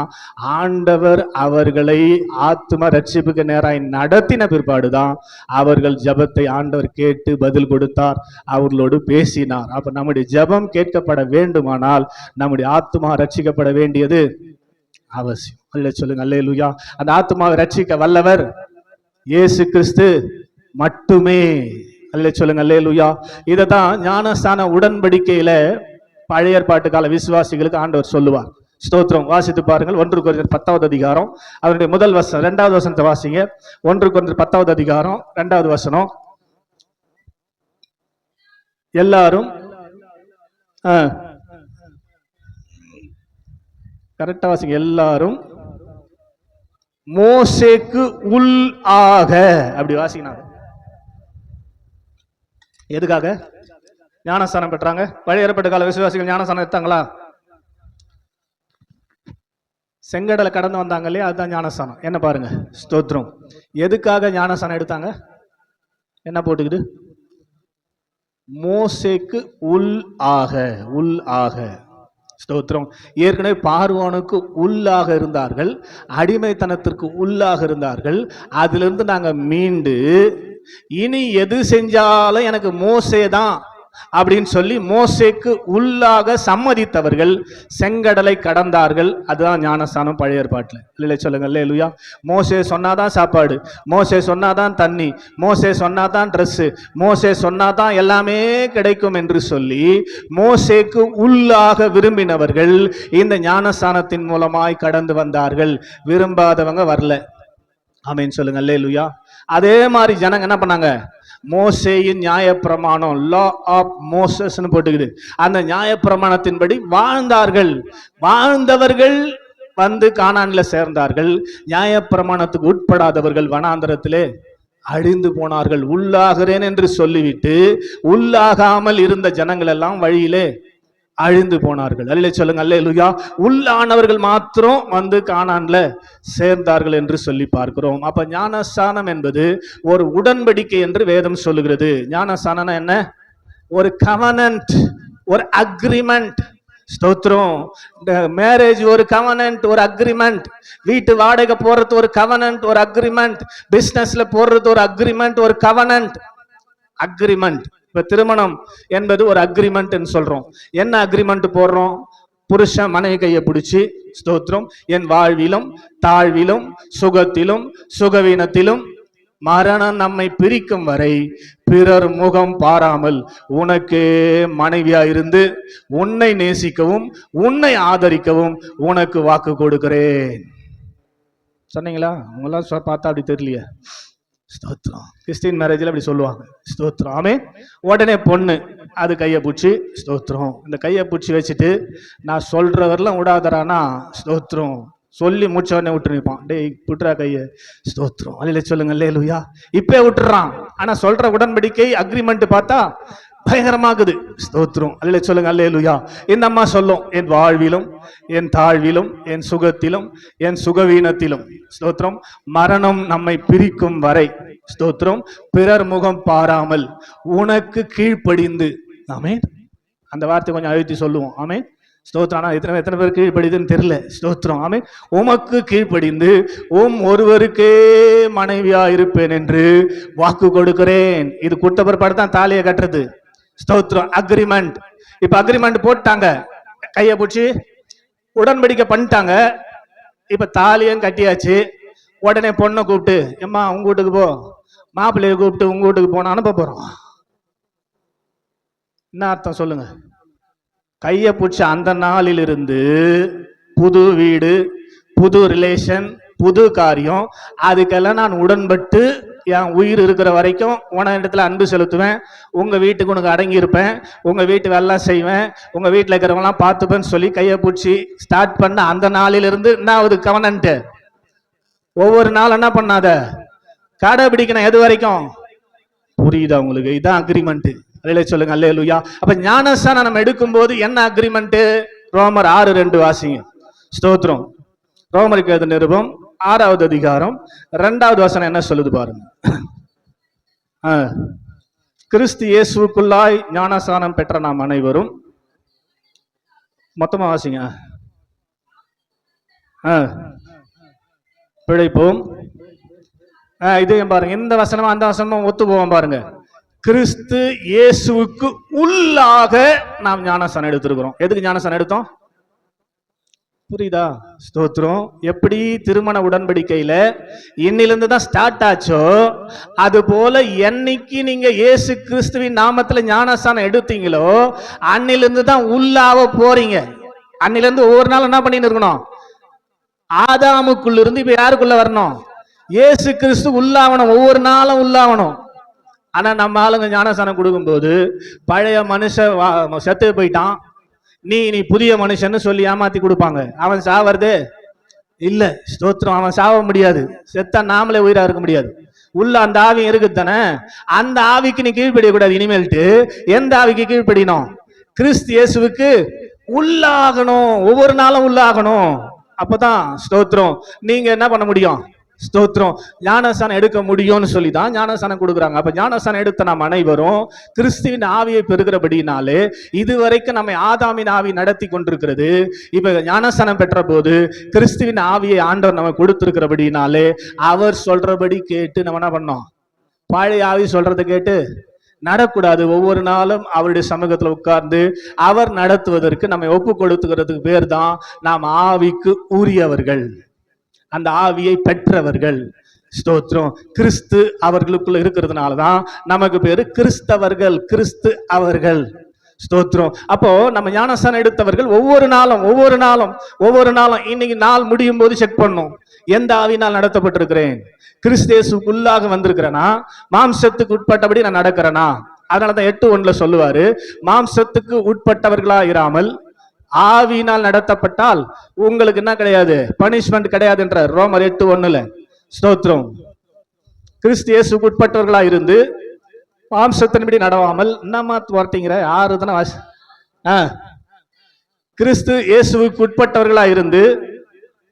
ஆண்டவர் அவர்களை ஆத்தும ரட்சிப்புக்கு நேராக நடத்தின பிற்பாடுதான் அவர்கள் ஜபத்தை ஆண்டவர் கேட்டு பதில் கொடுத்தார், அவர்களோடு பேசினார். அப்ப நம்முடைய ஜபம் கேட்கப்பட வேண்டுமானால் நம்முடைய ஆத்துமா ரட்சிக்கப்பட வேண்டியது அவசியம். அல்லே சொல்லுங்க. அல்லேலூயா. அந்த ஆத்துமாவை ரட்சிக்க வல்லவர் இயேசு கிறிஸ்து மட்டுமே. அல்லே சொல்லுங்க. அல்லேலூயா. இததான் ஞானஸ்தான உடன்படிக்கையில பழைய ஏற்பாட்டு கால விசுவாசிகளுக்கு ஆண்டவர் சொல்லுவார். ஸ்தோத்திரம். வாசித்து பாருங்கள். 1 கொரிந்தியர் 10வது அதிகாரம் அதனுடைய முதல் வசனம் 2வது வசனத்தை வாசிங்க. 1 கொரிந்தியர் 10வது அதிகாரம் 2வது வசனம். எல்லாரும் கரெக்டா வாசிங்க. எல்லாரும் மோசேக்கு உள் ஆக. அப்படி வாசிக்கணும். எதுக்காக ஞானஸ்தானம் பெற்றாங்க? பழைய ஏற்பாட்டு கால விசுவாசிகள் ஞானஸ்தானம் எடுத்தாங்களா? செங்கடலை கடந்து வந்தாங்க இல்லையா, அதுதான் ஞானஸ்தானம். என்ன பாருங்க. ஸ்தோத்திரம். எதுக்காக ஞானஸ்தானம் எடுத்தாங்க? என்ன போட்டுக்குது? மோசேக்கு உள் ஆக, உள் ஆக. ஸ்தோத்திரம். ஏற்கனவே பார்வோனுக்கு உள்ளாக இருந்தார்கள், அடிமைத்தனத்திற்கு உள்ளாக இருந்தார்கள். அதிலிருந்து நாங்க மீண்டு இனி எது செஞ்சாலும் எனக்கு மோசே தான் அப்படின்னு சொல்லி மோசேக்கு உள்ளாக சம்மதித்தவர்கள் செங்கடலை கடந்தார்கள். அதுதான் ஞானஸ்தானம் பழைய ஏற்பாட்டில். இல்லை சொல்லுங்க அல்லேலூயா. மோசே சொன்னாதான் சாப்பாடு, மோசே சொன்னாதான் தண்ணி, மோசே சொன்னாதான் ட்ரெஸ், மோசே சொன்னாதான் எல்லாமே கிடைக்கும் என்று சொல்லி மோசேக்கு உள்ளாக விரும்பினவர்கள் இந்த ஞானஸ்தானத்தின் மூலமாய் கடந்து வந்தார்கள். விரும்பாதவங்க வரல. ஆமென் சொல்லுங்க அல்லேலூயா. அதே மாதிரி ஜனங்க என்ன பண்ணாங்க? மோசேயின் நியாயப்பிரமாணம், லா ஆஃப் மோசஸ்னு போட்டுக்குது. அந்த நியாயப்பிரமாணத்தின்படி வாழ்ந்தார்கள். வாழ்ந்தவர்கள் வந்து கானான்ல சேர்ந்தார்கள். நியாயப்பிரமாணத்துக்கு உட்படாதவர்கள் வனாந்தரத்திலே அழிந்து போனார்கள். உள்ளாகிறேன் என்று சொல்லிவிட்டு உள்ளாகாமல் இருந்த ஜனங்கள் எல்லாம் வழியிலே அழிந்து போனார்கள். அல்லே சொல்லுங்க அல்லேலூயா. உள்ளானவர்கள் மாத்திரம் வந்து கானான்ல சேர்ந்தார்கள் என்று சொல்லி பார்க்கிறோம். அப்ப ஞானஸ்தானம் என்பது ஒரு உடன்படிக்கை என்று வேதம் சொல்லுகிறது. ஞானஸ்தானம் என்ன? ஒரு கவனன்ட், ஒரு அக்ரிமெண்ட். ஸ்தோத்திரம். மேரேஜ் ஒரு கவனன்ட், ஒரு அக்ரிமெண்ட். வீட்டு வாடகை போறது ஒரு கவனன்ட், ஒரு அக்ரிமெண்ட். பிசினஸ்ல போடுறது ஒரு அக்ரிமெண்ட், ஒரு கவனன்ட், அக்ரிமெண்ட். இப்ப திருமணம் என்பது ஒரு அக்ரிமெண்ட் சொல்றோம். என்ன அக்ரிமெண்ட் போடுறோம்? புருஷன் மனைவி கையை பிடிச்சி, ஸ்தோத்திரம், என் வாழ்விலும் தாழ்விலும் சுகத்திலும் சுகவீனத்திலும் மரணம் நம்மை பிரிக்கும் வரை பிறர் முகம் பாராமல் உனக்கே மனைவியா இருந்து உன்னை நேசிக்கவும் உன்னை ஆதரிக்கவும் உனக்கு வாக்கு கொடுக்கிறேன். சொன்னீங்களா? உங்களாம் பார்த்தா அப்படி தெரியலையே. ஸ்தோத்திரம். கிறிஸ்டின் மேரேஜில் அப்படி சொல்லுவாங்க. ஸ்தோத்திரம். ஆமே. உடனே பொண்ணு அது கையை பிடிச்சி, ஸ்தோத்திரம், இந்த கையை பிடிச்சி வச்சுட்டு நான் சொல்றவரெல்லாம் விடாதரானா, ஸ்தோத்திரம், சொல்லி முடிச்ச உடனே விட்டு நிற்பான். டேய் விட்டுறா கையை. ஸ்தோத்திரம். அல்லேலூயா சொல்லுங்க அல்லேலூயா. இப்பே விட்டுறான். ஆனா சொல்ற உடன்படிக்கை அக்ரிமெண்ட் பார்த்தா பயங்கரமாகுது. ஸ்தோத்திரம். அல்லேலூயா சொல்லுங்க அல்லேலூயா. இந்த அம்மா சொல்லும், என் வாழ்விலும் என் தாழ்விலும் என் சுகத்திலும் என் சுகவீனத்திலும், ஸ்தோத்திரம், மரணம் நம்மை பிரிக்கும் வரை, ஸ்தோத்திரம், பிறர் முகம் பாராமல் உனக்கு கீழ்ப்படிந்து. ஆமென். அந்த வார்த்தை கொஞ்சம் அழுத்தி சொல்லுவோம். ஆமென். ஸ்தோத்திரம். எத்தனை பேர் கீழ்ப்படிதுன்னு தெரியல. ஸ்தோத்திரம். ஆமென். உமக்கு கீழ்ப்படிந்து ஒருவருக்கே மனைவியா இருப்பேன் என்று வாக்கு கொடுக்கிறேன். இது கொடுத்த பிற்பாடு தான் தாலியை கட்டுறது. ஸ்தோத்திரம். அக்ரிமெண்ட். இப்ப அக்ரிமெண்ட் போட்டாங்க, கையை பிடிச்சி உடன்படிக்கை பண்ணிட்டாங்க. இப்ப தாலியும் கட்டியாச்சு. உடனே பொண்ணை கூப்பிட்டு, எம்மா உங்க வீட்டுக்கு போ, மாப்பிள்ளைய கூப்பிட்டு உங்க வீட்டுக்கு போன அனுப்ப போறோம். என்ன அர்த்தம் சொல்லுங்க? கையை பிடிச்ச அந்த நாளிலிருந்து புது வீடு, புது ரிலேஷன், புது காரியம். அதுக்கெல்லாம் நான் உடன்பட்டு என் உயிர் இருக்கிற வரைக்கும் உன இடத்துல அன்பு செலுத்துவேன், உங்க வீட்டுக்கு உனக்கு அடங்கி இருப்பேன், உங்க வீட்டு வேலை செய்வேன், உங்க வீட்டில் இருக்கிறவங்களாம் பார்த்துப்பேன்னு சொல்லி கையை பிடிச்சி ஸ்டார்ட் பண்ண அந்த நாளிலிருந்து என்ன ஆகுது? கவனன்ட். ஒவ்வொரு நாள் என்ன பண்ணாத கடைபிடிக்கணும். எது வரைக்கும்? புரியுதா உங்களுக்கு? இதுதான் அக்ரிமெண்ட். அல்லேலூயா சொல்லுங்க அல்லேலூயா. அப்ப ஞானஸ்தானம் நம்ம எடுக்கும் போது என்ன அக்ரிமெண்ட்? ரோமர் 6:2 வாசிங்க. ஸ்தோத்திரம். ரோமருக்கு எழுதின நிருபம் 6வது அதிகாரம் 2வது வசனம் என்ன சொல்லுது பாருங்க. கிறிஸ்து இயேசுவுக்குள்ளாய் ஞானஸ்தானம் பெற்ற நாம் அனைவரும், மொத்தமா வாசிங்க, பிழைப்போம். இதையும் பாருங்க. இந்த வசனமும் அந்த வசனமும் ஒத்து போவோம் பாருங்க. கிறிஸ்து இயேசுவுக்கு உள்ளாக நாம் ஞானஸ்தானம் எடுத்திருக்கிறோம். எதுக்கு ஞானஸ்தானம் எடுத்தோம்? புரியுதா? ஸ்தோத்திரம். எப்படி திருமண உடன்படிக்கையில இன்னிலிருந்து தான் ஸ்டார்ட் ஆச்சோ, அது போல என்னைக்கு நீங்க இயேசு கிறிஸ்துவின் நாமத்துல ஞானஸ்தானம் எடுத்தீங்களோ அன்னிலிருந்து தான் உள்ளாக போறீங்க. அன்னிலிருந்து ஒவ்வொரு நாள் என்ன பண்ணிட்டு இருக்கணும்? ஆதாமுக்குள்ள இருந்து இப்ப யாருக்குள்ள வரணும்? இயேசு கிறிஸ்து உள்ளாகணும். ஒவ்வொரு நாளும் உள்ளாகணும். ஆனா நம்ம ஆளுங்க ஞானஸ்தானம் கொடுக்கும்போது பழைய மனுஷன் செத்து போயிட்டான், நீ புதிய மனுஷன்னு சொல்லி ஏமாத்தி கொடுப்பாங்க. அவன் சாவறது இல்ல. ஸ்தோத்திரம். அவன் சாவ முடியாது. செத்தா நாமளே உயிரா இருக்க முடியாது. உள்ள அந்த ஆவி இருக்குது தானே, அந்த ஆவிக்கு நீ கீழ்ப்படிய கூடாது. இனிமேல்ட்டு எந்த ஆவிக்கு கீழ்ப்படியணும்? கிறிஸ்து இயேசுவுக்கு உள்ளாகணும். ஒவ்வொரு நாளும் உள்ளாகணும். அப்பதான் ஸ்தோத்திரம் நீங்க என்ன பண்ண முடியும்? ஸ்தோத்திரம். ஞானஸ்நானம் எடுக்க முடியும்னு சொல்லிதான் ஞானஸ்நானம் கொடுக்குறாங்க. அப்ப ஞானஸ்நானம் எடுத்த நாம் அனைவரும் கிறிஸ்துவின் ஆவியை பெறுகிறபடினாலே இதுவரைக்கும் நம்ம ஆதாமின் ஆவி நடத்தி கொண்டிருக்கிறது. இப்ப ஞானஸ்நானம் பெற்ற போது கிறிஸ்துவின் ஆவியை ஆண்டவர் நம்ம கொடுத்திருக்கிறபடினாலே அவர் சொல்றபடி கேட்டு நம்ம என்ன பண்ணோம்? பழைய ஆவி சொல்றதை கேட்டு நடக்கூடாது. ஒவ்வொரு நாளும் அவருடைய சமூகத்தில் உட்கார்ந்து அவர் நடத்துவதற்கு நம்ம ஒப்பு கொடுத்துக்கிறதுக்கு பேர் தான் நாம் ஆவிக்கு உரியவர்கள், அந்த ஆவியை பெற்றவர்கள். ஸ்தோத்திரம். கிறிஸ்து அவர்களுக்குள்ள இருக்கிறதுனால தான் நமக்கு பேரு கிறிஸ்தவர்கள், கிறிஸ்து அவர்கள். ஸ்தோத்திரம். அப்போ நம்ம ஞானஸ்நானம் எடுத்தவர்கள் ஒவ்வொரு நாளும் இன்னைக்கு நாள் முடியும் போது செக் பண்ணும், எந்த ஆவினால் நடத்தப்பட்டிருக்கிறேன்? கிறிஸ்தேசுக்குள்ளாக வந்திருக்கிறேனா? மாம்சத்துக்கு உட்பட்டபடி நான் நடக்கிறேனா? அதனாலதான் 8:1 சொல்லுவாரு, மாம்சத்துக்கு உட்பட்டவர்களா இராமல் ஆவியினால் நடத்தப்பட்டால் உங்களுக்கு என்ன கிடையாது? பனிஷ்மெண்ட் கிடையாது என்ற ரோமர் 8:1. ஸ்தோத்திரம். கிறிஸ்து இயேசுக்கு உட்பட்டவர்களா இருந்து மாம்சத்தின்படி நடவாமல் என்னமா வரட்டீங்கிற 6 தானே வாசி. கிறிஸ்து இயேசுவுக்கு உட்பட்டவர்களா இருந்து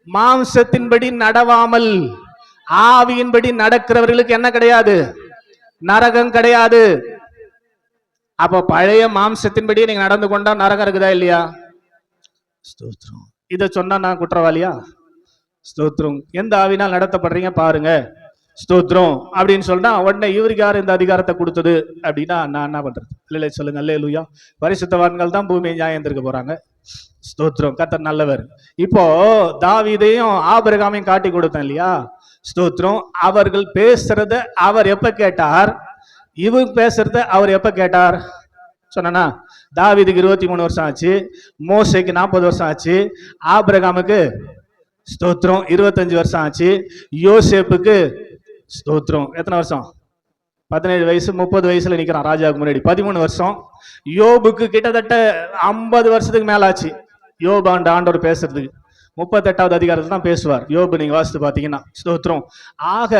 மாம்சத்தின்படி நடவாமல் ஆவியின்படி நடக்கிறவர்களுக்கு என்ன கிடையாது? நரகம் கிடையாது. அப்ப பழைய மாம்சத்தின்படி நீங்க நடந்து கொண்டா நரகம் இருக்குதா இல்லையா? ஸ்தோத்திரம். இத சொன்னா நான் குற்றவாளியா? ஸ்தோத்திரம். எந்த ஆவினால் நடத்தப்படுறீங்க பாருங்க. ஸ்தோத்திரம் அப்படின்னு சொன்னா உடனே இவருக்கு யார் இந்த அதிகாரத்தை கொடுத்தது அப்படின்னா நான் என்ன பண்றது? இல்ல சொல்லுங்க. அல்லேலூயா. பரிசுத்தவான்கள் தான் பூமியை நியாயந்திருக்க போறாங்க. ஸ்தோத்திரம். கர்த்தர் நல்லவர். இப்போ தாவீதையும் ஆபிரகாமையும் காட்டி கொடுத்தேன் இல்லையா? ஸ்தோத்திரம். அவர்கள் பேசுறத அவர் எப்ப கேட்டார்? இவங்க பேசுறத அவர் எப்ப கேட்டார் சொன்னா, தாவீதுக்கு 23 வருஷம் ஆச்சு, மோசேக்கு 40 வருஷம் ஆச்சு, ஆபிரகாமுக்கு ஸ்தோத்திரம் 25 வருஷம் ஆச்சு, யோசேப்புக்கு ஸ்தோத்திரம் எத்தனை வருஷம்? 17 வயசு, 30 வயசுல நிக்கிறான் ராஜாவுக்கு முன்னாடி. 13 வருஷம். யோபுக்கு கிட்டத்தட்ட 50 வருஷத்துக்கு மேல ஆச்சு யோபு ஆண்டவர் பேசுறதுக்கு. 38வது அதிகாரத்துல தான் பேசுவார் யோபு, நீங்க வாசித்து பாத்தீங்கன்னா. ஸ்தோத்திரம். ஆக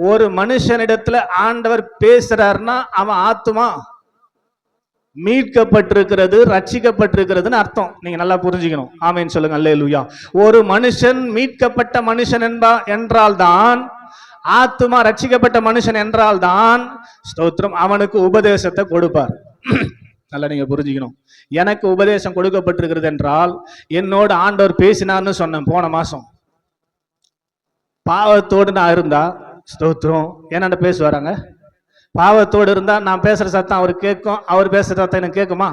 ஒரு மனுஷனிடத்துல ஆண்டவர் பேசுறாருன்னா அவன் ஆத்துமா மீட்கப்பட்டிருக்கிறது, ரட்சிக்கப்பட்டிருக்கிறதுன்னு அர்த்தம். நீங்க நல்லா புரிஞ்சுக்கணும். ஆமென் சொல்லுங்க. அல்லேலூயா. ஒரு மனுஷன் மீட்கப்பட்ட மனுஷன் என்றால் தான், ஆத்துமா ரட்சிக்கப்பட்ட மனுஷன் என்றால் தான் ஸ்தோத்திரம் அவனுக்கு உபதேசத்தை கொடுப்பார். நல்லா நீங்க புரிஞ்சுக்கணும். எனக்கு உபதேசம் கொடுக்கப்பட்டிருக்கிறது என்றால் என்னோட ஆண்டவர் பேசினார்னு சொன்னேன் போன மாசம். பாவத்தோடு நான் இருந்தா ஸ்தோத்திரம் என்னண்ட பேசுவாராங்க? பாவத்தோடு இருந்தா நான் பேசுற சத்தம் அவர் கேட்கும், அவர் பேசுற சத்தம் எனக்கு கேட்குமா?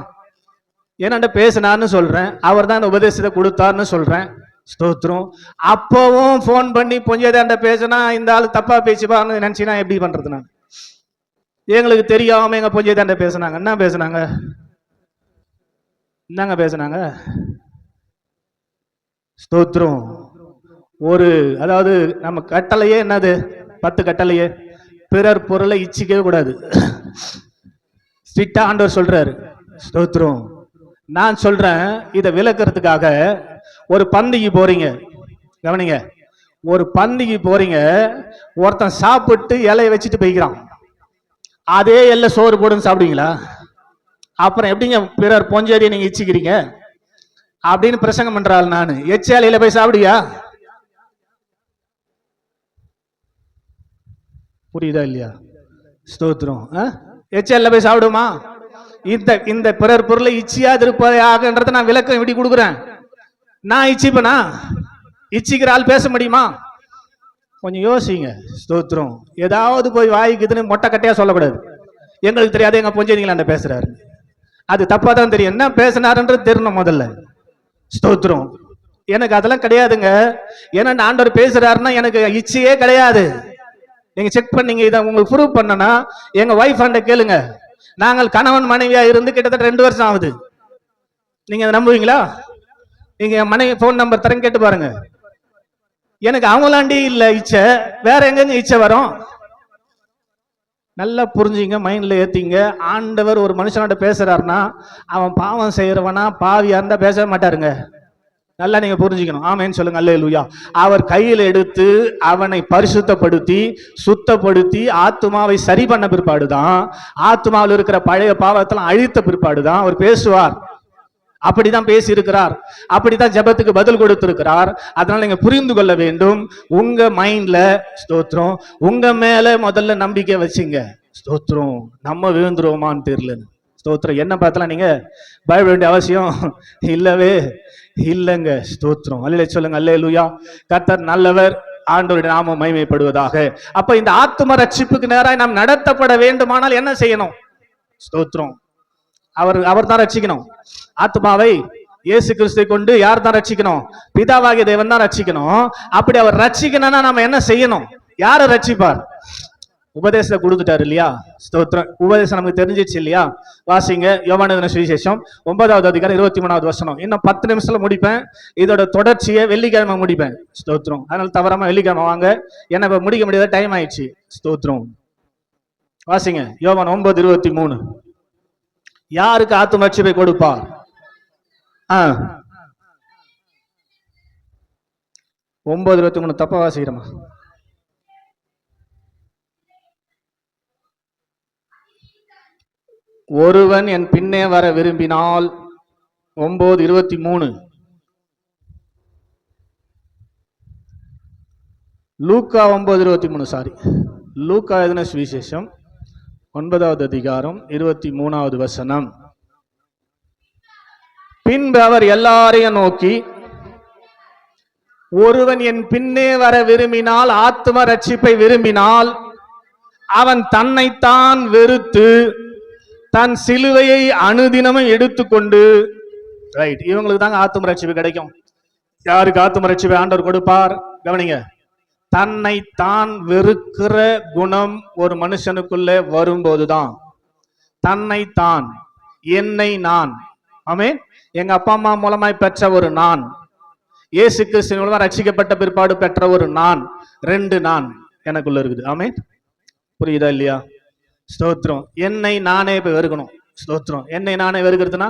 என்னண்ட பேசினார்னு சொல்றேன், அவர் தான் உபதேசத்தை கொடுத்தார்னு சொல்றேன். ஸ்தோத்திரம். அப்பவும் போன் பண்ணி பொஞ்சதாண்ட பேசினா இந்த ஆள் தப்பா பேசிப்பான்னு நினைச்சினா எப்படி பண்றது? நான் எங்களுக்கு தெரியாம எங்க பொஞ்சதாண்ட பேசினாங்க. என்ன பேசினாங்க? என்னங்க பேசினாங்க? ஸ்தோத்திரம். ஒரு அதாவது நம்ம கட்டளையே என்னது? 10 கட்டளையே, பிறர் பொருளை இச்சிக்கவே கூடாது. ஸ்ட்ரிக்டா ஆண்டவர் சொல்றாரு. ஸ்தோத்திரம். நான் சொல்றேன் இதை விளக்குறதுக்காக, ஒரு பந்திக்கு போறீங்க, கவனிங்க, ஒரு பந்திக்கு போறீங்க, ஒருத்தன் சாப்பிட்டு இலையை வச்சுட்டு போய்க்கிறான், அதே எல்லை சோறு போடுன்னு சாப்பிடுவீங்களா? அப்புறம் எப்படிங்க பிறர் பொஞ்சேரியை நீங்க இச்சிக்கிறீங்க அப்படின்னு பிரசங்கம் பண்றாள். நான் எச்சாலையில போய் சாப்பிடுவியா? புரியுதா இல்லையா? ஸ்தோத்திரம். எச்சாலையில போய் சாப்பிடுமா? இந்த பிறர் பொருளை இச்சியா திருப்பதையாகன்றத நான் விளக்கம் எப்படி கொடுக்குறேன்? நான் இச்சிப்பனா? இச்சிக்கிற ஆள் பேச முடியுமா? கொஞ்சம் யோசிங்க. ஸ்தோத்திரம். ஏதாவது போய் வாய்க்குதுன்னு மொட்டை கட்டையா சொல்லக்கூடாது. எங்களுக்கு தெரியாது எங்க பொஞ்சேரிங்களாண்ட பேசுறாரு, அது தப்பா தான் தெரியும். என்ன பேசினாருன்றது தெரியணும் முதல்ல. ஸ்தோத்திரம். எனக்கு அதெல்லாம் கிடையாதுங்க. ஏன்னா ஆண்டவர் பேசுறாருன்னா எனக்கு இச்சையே கிடையாது. நீங்க செக் பண்ணீங்க, இதை உங்களுக்கு ப்ரூவ் பண்ணனா எங்க வைஃப் ஆண்ட கேளுங்க. நாங்கள் கணவன் மனைவியா இருந்து கிட்டத்தட்ட 2 வருஷம் ஆகுது. நீங்க நம்புவீங்களா? நீங்க என் மனைவி போன் நம்பர் தரேன், கேட்டு பாருங்க. எனக்கு அவங்களாண்டி இல்ல இச்சை, வேற எங்க இச்சை வரும்? நல்லா புரிஞ்சுங்க, மைண்ட்ல ஏத்திங்க. ஆண்டவர் ஒரு மனுஷனோட பேசுறாருன்னா அவன் பாவம் செய்யறவனா பாவியா இருந்தா பேசவே மாட்டாருங்க. நல்லா நீங்க புரிஞ்சுக்கணும். ஆமென் சொல்லுங்க. அல்லேலூயா. அவர் கையில் எடுத்து அவனை பரிசுத்தப்படுத்தி சுத்தப்படுத்தி ஆத்துமாவை சரி பண்ண பிற்பாடுதான், ஆத்துமாவில் இருக்கிற பழைய பாவத்தெல்லாம் அழித்த பிற்பாடுதான் அவர் பேசுவார். அப்படிதான் பேசி இருக்கிறார், அப்படிதான் ஜெபத்துக்கு பதில் கொடுத்திருக்கிறார். அதனால நீங்க புரிந்து கொள்ள வேண்டும், உங்க மைண்ட்ல ஸ்தோத்திரம், உங்க மேல முதல்ல நம்பிக்கை வச்சுங்க. ஸ்தோத்திரம், நம்ம விழுந்துருவோமான்னு தெரியல. ஸ்தோத்திரம், என்ன பார்த்தலாம் நீங்க பயப்பட வேண்டிய அவசியம் இல்லவே இல்லைங்க. ஸ்தோத்திரம், அல்லேலூயா சொல்லுங்க. அல்லேலூயா. கர்த்தர் நல்லவர், ஆண்டவருடைய நாமம் மகிமைப்படுவதாக. அப்ப இந்த ஆத்தும ரட்சிப்புக்கு நேராக நாம் நடத்தப்பட வேண்டுமானால் என்ன செய்யணும்? ஸ்தோத்திரம், அவர் தான் ரட்சிக்கணும். ஆத்மாவை இயேசு கிறிஸ்துவை கொண்டு யார் தான் ரட்சிக்கணும்? பிதாவாகிய தேவன் தான் ரட்சிக்கணும். அப்படி அவர் ரட்சிக்கணும்னா நாம என்ன செய்யணும்? யாரை ரட்சிப்பார்? உபதேசத்தை கொடுத்துட்டாரு இல்லையா? ஸ்தோத்திரம், உபதேசம் நமக்கு தெரிஞ்சிச்சு இல்லையா? வாசிங்க யோவான் எழுதின சுவிசேஷம் 9வது அதிகாரம் 23வது வசனம். இன்னும் 10 நிமிஷத்துல முடிப்பேன். இதோட தொடர்ச்சியை வெள்ளிக்கிழமை முடிப்பேன். ஸ்தோத்திரம், அதனால தவறாம வெள்ளிக்கிழமை வாங்க, ஏன்னா இப்ப முடிக்க முடியாத டைம் ஆயிடுச்சு. ஸ்தோத்திரம், வாசிங்க யோவான் 9:23. யாருக்கு ஆத்தும ரட்சிப்பை கொடுப்பார்? 9:23 தப்பா வாசிக்கிறோமா? ஒருவன் என் பின்னே வர விரும்பினால் 9:23. லூக்கா 9:23. சாரி, லூக்கா எழுதின சுவிசேஷம் 9வது அதிகாரம் 23வது வசனம். பின்பு அவர் எல்லாரையும் நோக்கி, ஒருவன் என் பின்னே வர விரும்பினால், ஆத்தும ரட்சிப்பை விரும்பினால், அவன் தன்னைத்தான் வெறுத்து தன் சிலுவையை அனுதினமும் எடுத்துக்கொண்டு, ரைட், இவங்களுக்கு தாங்க ஆத்தும ரட்சிப்பு கிடைக்கும். யாருக்கு ஆத்தும ரட்சிப்பை ஆண்டவர் கொடுப்பார்? கவனிங்க, தன்னைத்தான் வெறுக்கிற குணம் ஒரு மனுஷனுக்குள்ளே வரும்போதுதான். தன்னைத்தான், என்னை நான், ஆமென், எங்க அப்பா அம்மா மூலமாய் பெற்ற ஒரு நான், இயேசு கிறிஸ்து மூலமா ரட்சிக்கப்பட்ட பிற்பாடு பெற்ற ஒரு நான், 2 நான் எனக்குள்ள இருக்குது. ஆமென், புரியுதா இல்லையா? ஸ்தோத்திரம், என்னை நானே இப்ப வெறுக்கணும். ஸ்தோத்திரம், என்னை நானே வெறுக்கிறதுனா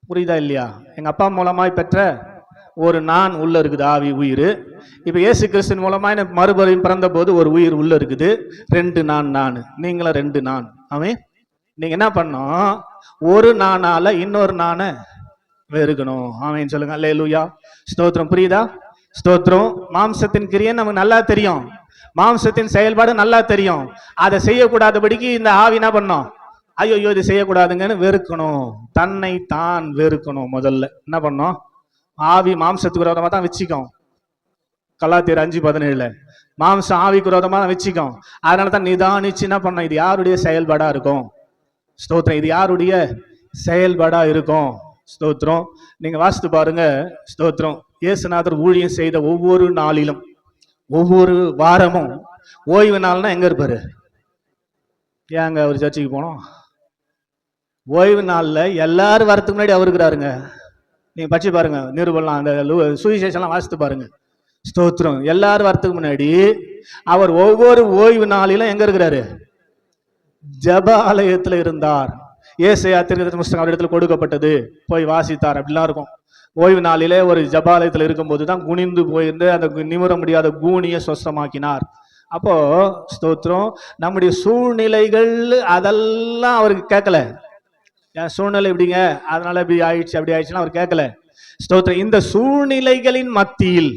புரியுதா இல்லையா? எங்க அப்பா மூலமாய் பெற்ற ஒரு நான் உள்ள இருக்குது, ஆவி உயிர். இப்ப இயேசு கிறிஸ்து மூலமாய் மறுபடியும் பிறந்த போது ஒரு உயிர் உள்ள இருக்குது. 2 நான், நீங்களும் 2 நான். ஆமென். நீங்க என்ன பண்ணணும்? ஒரு நானால இன்னொரு நானை வெறுக்கணும். ஆமென் சொல்லுங்க. அல்லேலூயா. ஸ்தோத்திரம், புரியுதா? ஸ்தோத்திரம், மாம்சத்தின் கிரியை நமக்கு நல்லா தெரியும், மாம்சத்தின் செயல்பாடு நல்லா தெரியும். அதை செய்யக்கூடாதபடிக்கு இந்த ஆவி என்ன பண்ணோம்? ஐயோ இது செய்யக்கூடாதுங்கன்னு வெறுக்கணும். தன்னை தான் வெறுக்கணும். முதல்ல என்ன பண்ணோம்? ஆவி மாம்சத்துக்கு விரோதமா தான் வச்சுக்கும். கலாத்தியர் 5:17 மாம்சம் ஆவிக்கு விரோதமா தான் வச்சுக்கும். அதனால தான் நிதானிச்சு என்ன பண்ணோம்? இது யாருடைய செயல்பாடா இருக்கும்? ஸ்தோத்திரம், இது யாருடைய செயல்பாடா இருக்கும்? ஸ்தோத்திரம், நீங்க வாசித்து பாருங்க. ஸ்தோத்திரம், இயேசுநாதர் ஊழியம் செய்த ஒவ்வொரு நாளிலும், ஒவ்வொரு வாரமும் ஓய்வு நாள்னா எங்க இருப்பாரு? ஏங்க அவர் சர்ச்சைக்கு போனோம்? ஓய்வு நாள்ல எல்லாரும் வரத்துக்கு முன்னாடி அவர் இருக்கிறாருங்க. நீங்க படிச்சு பாருங்க, நிருபம்லாம், அந்த சுவிசேஷம்லாம் வாசித்து பாருங்க. ஸ்தோத்திரம், எல்லாரும் வரத்துக்கு முன்னாடி அவர் ஒவ்வொரு ஓய்வு நாளிலும் எங்க இருக்கிறாரு? ஜப ஆலயத்துல இருந்தார். ஏசாயா தீர்க்கதரிசி புத்தகம் அவரிடத்துல கொடுக்கப்பட்டது, போய் வாசித்தார். அப்படிலாம் இருக்கும். ஓய்வு நாளிலே ஒரு ஜபாலயத்தில் இருக்கும்போது தான் குனிந்து போயிருந்து அந்த நிமிர முடியாத கூனியை சொஸ்தமாக்கினார். அப்போ ஸ்தோத்திரம், நம்முடைய சூழ்நிலைகள் அதெல்லாம் அவருக்கு கேட்கல. என் சூழ்நிலை எப்படிங்க, அதனால இப்படி ஆயிடுச்சு அப்படி ஆயிடுச்சுன்னா அவர் கேட்கல. ஸ்தோத்திரம், இந்த சூழ்நிலைகளின் மத்தியில்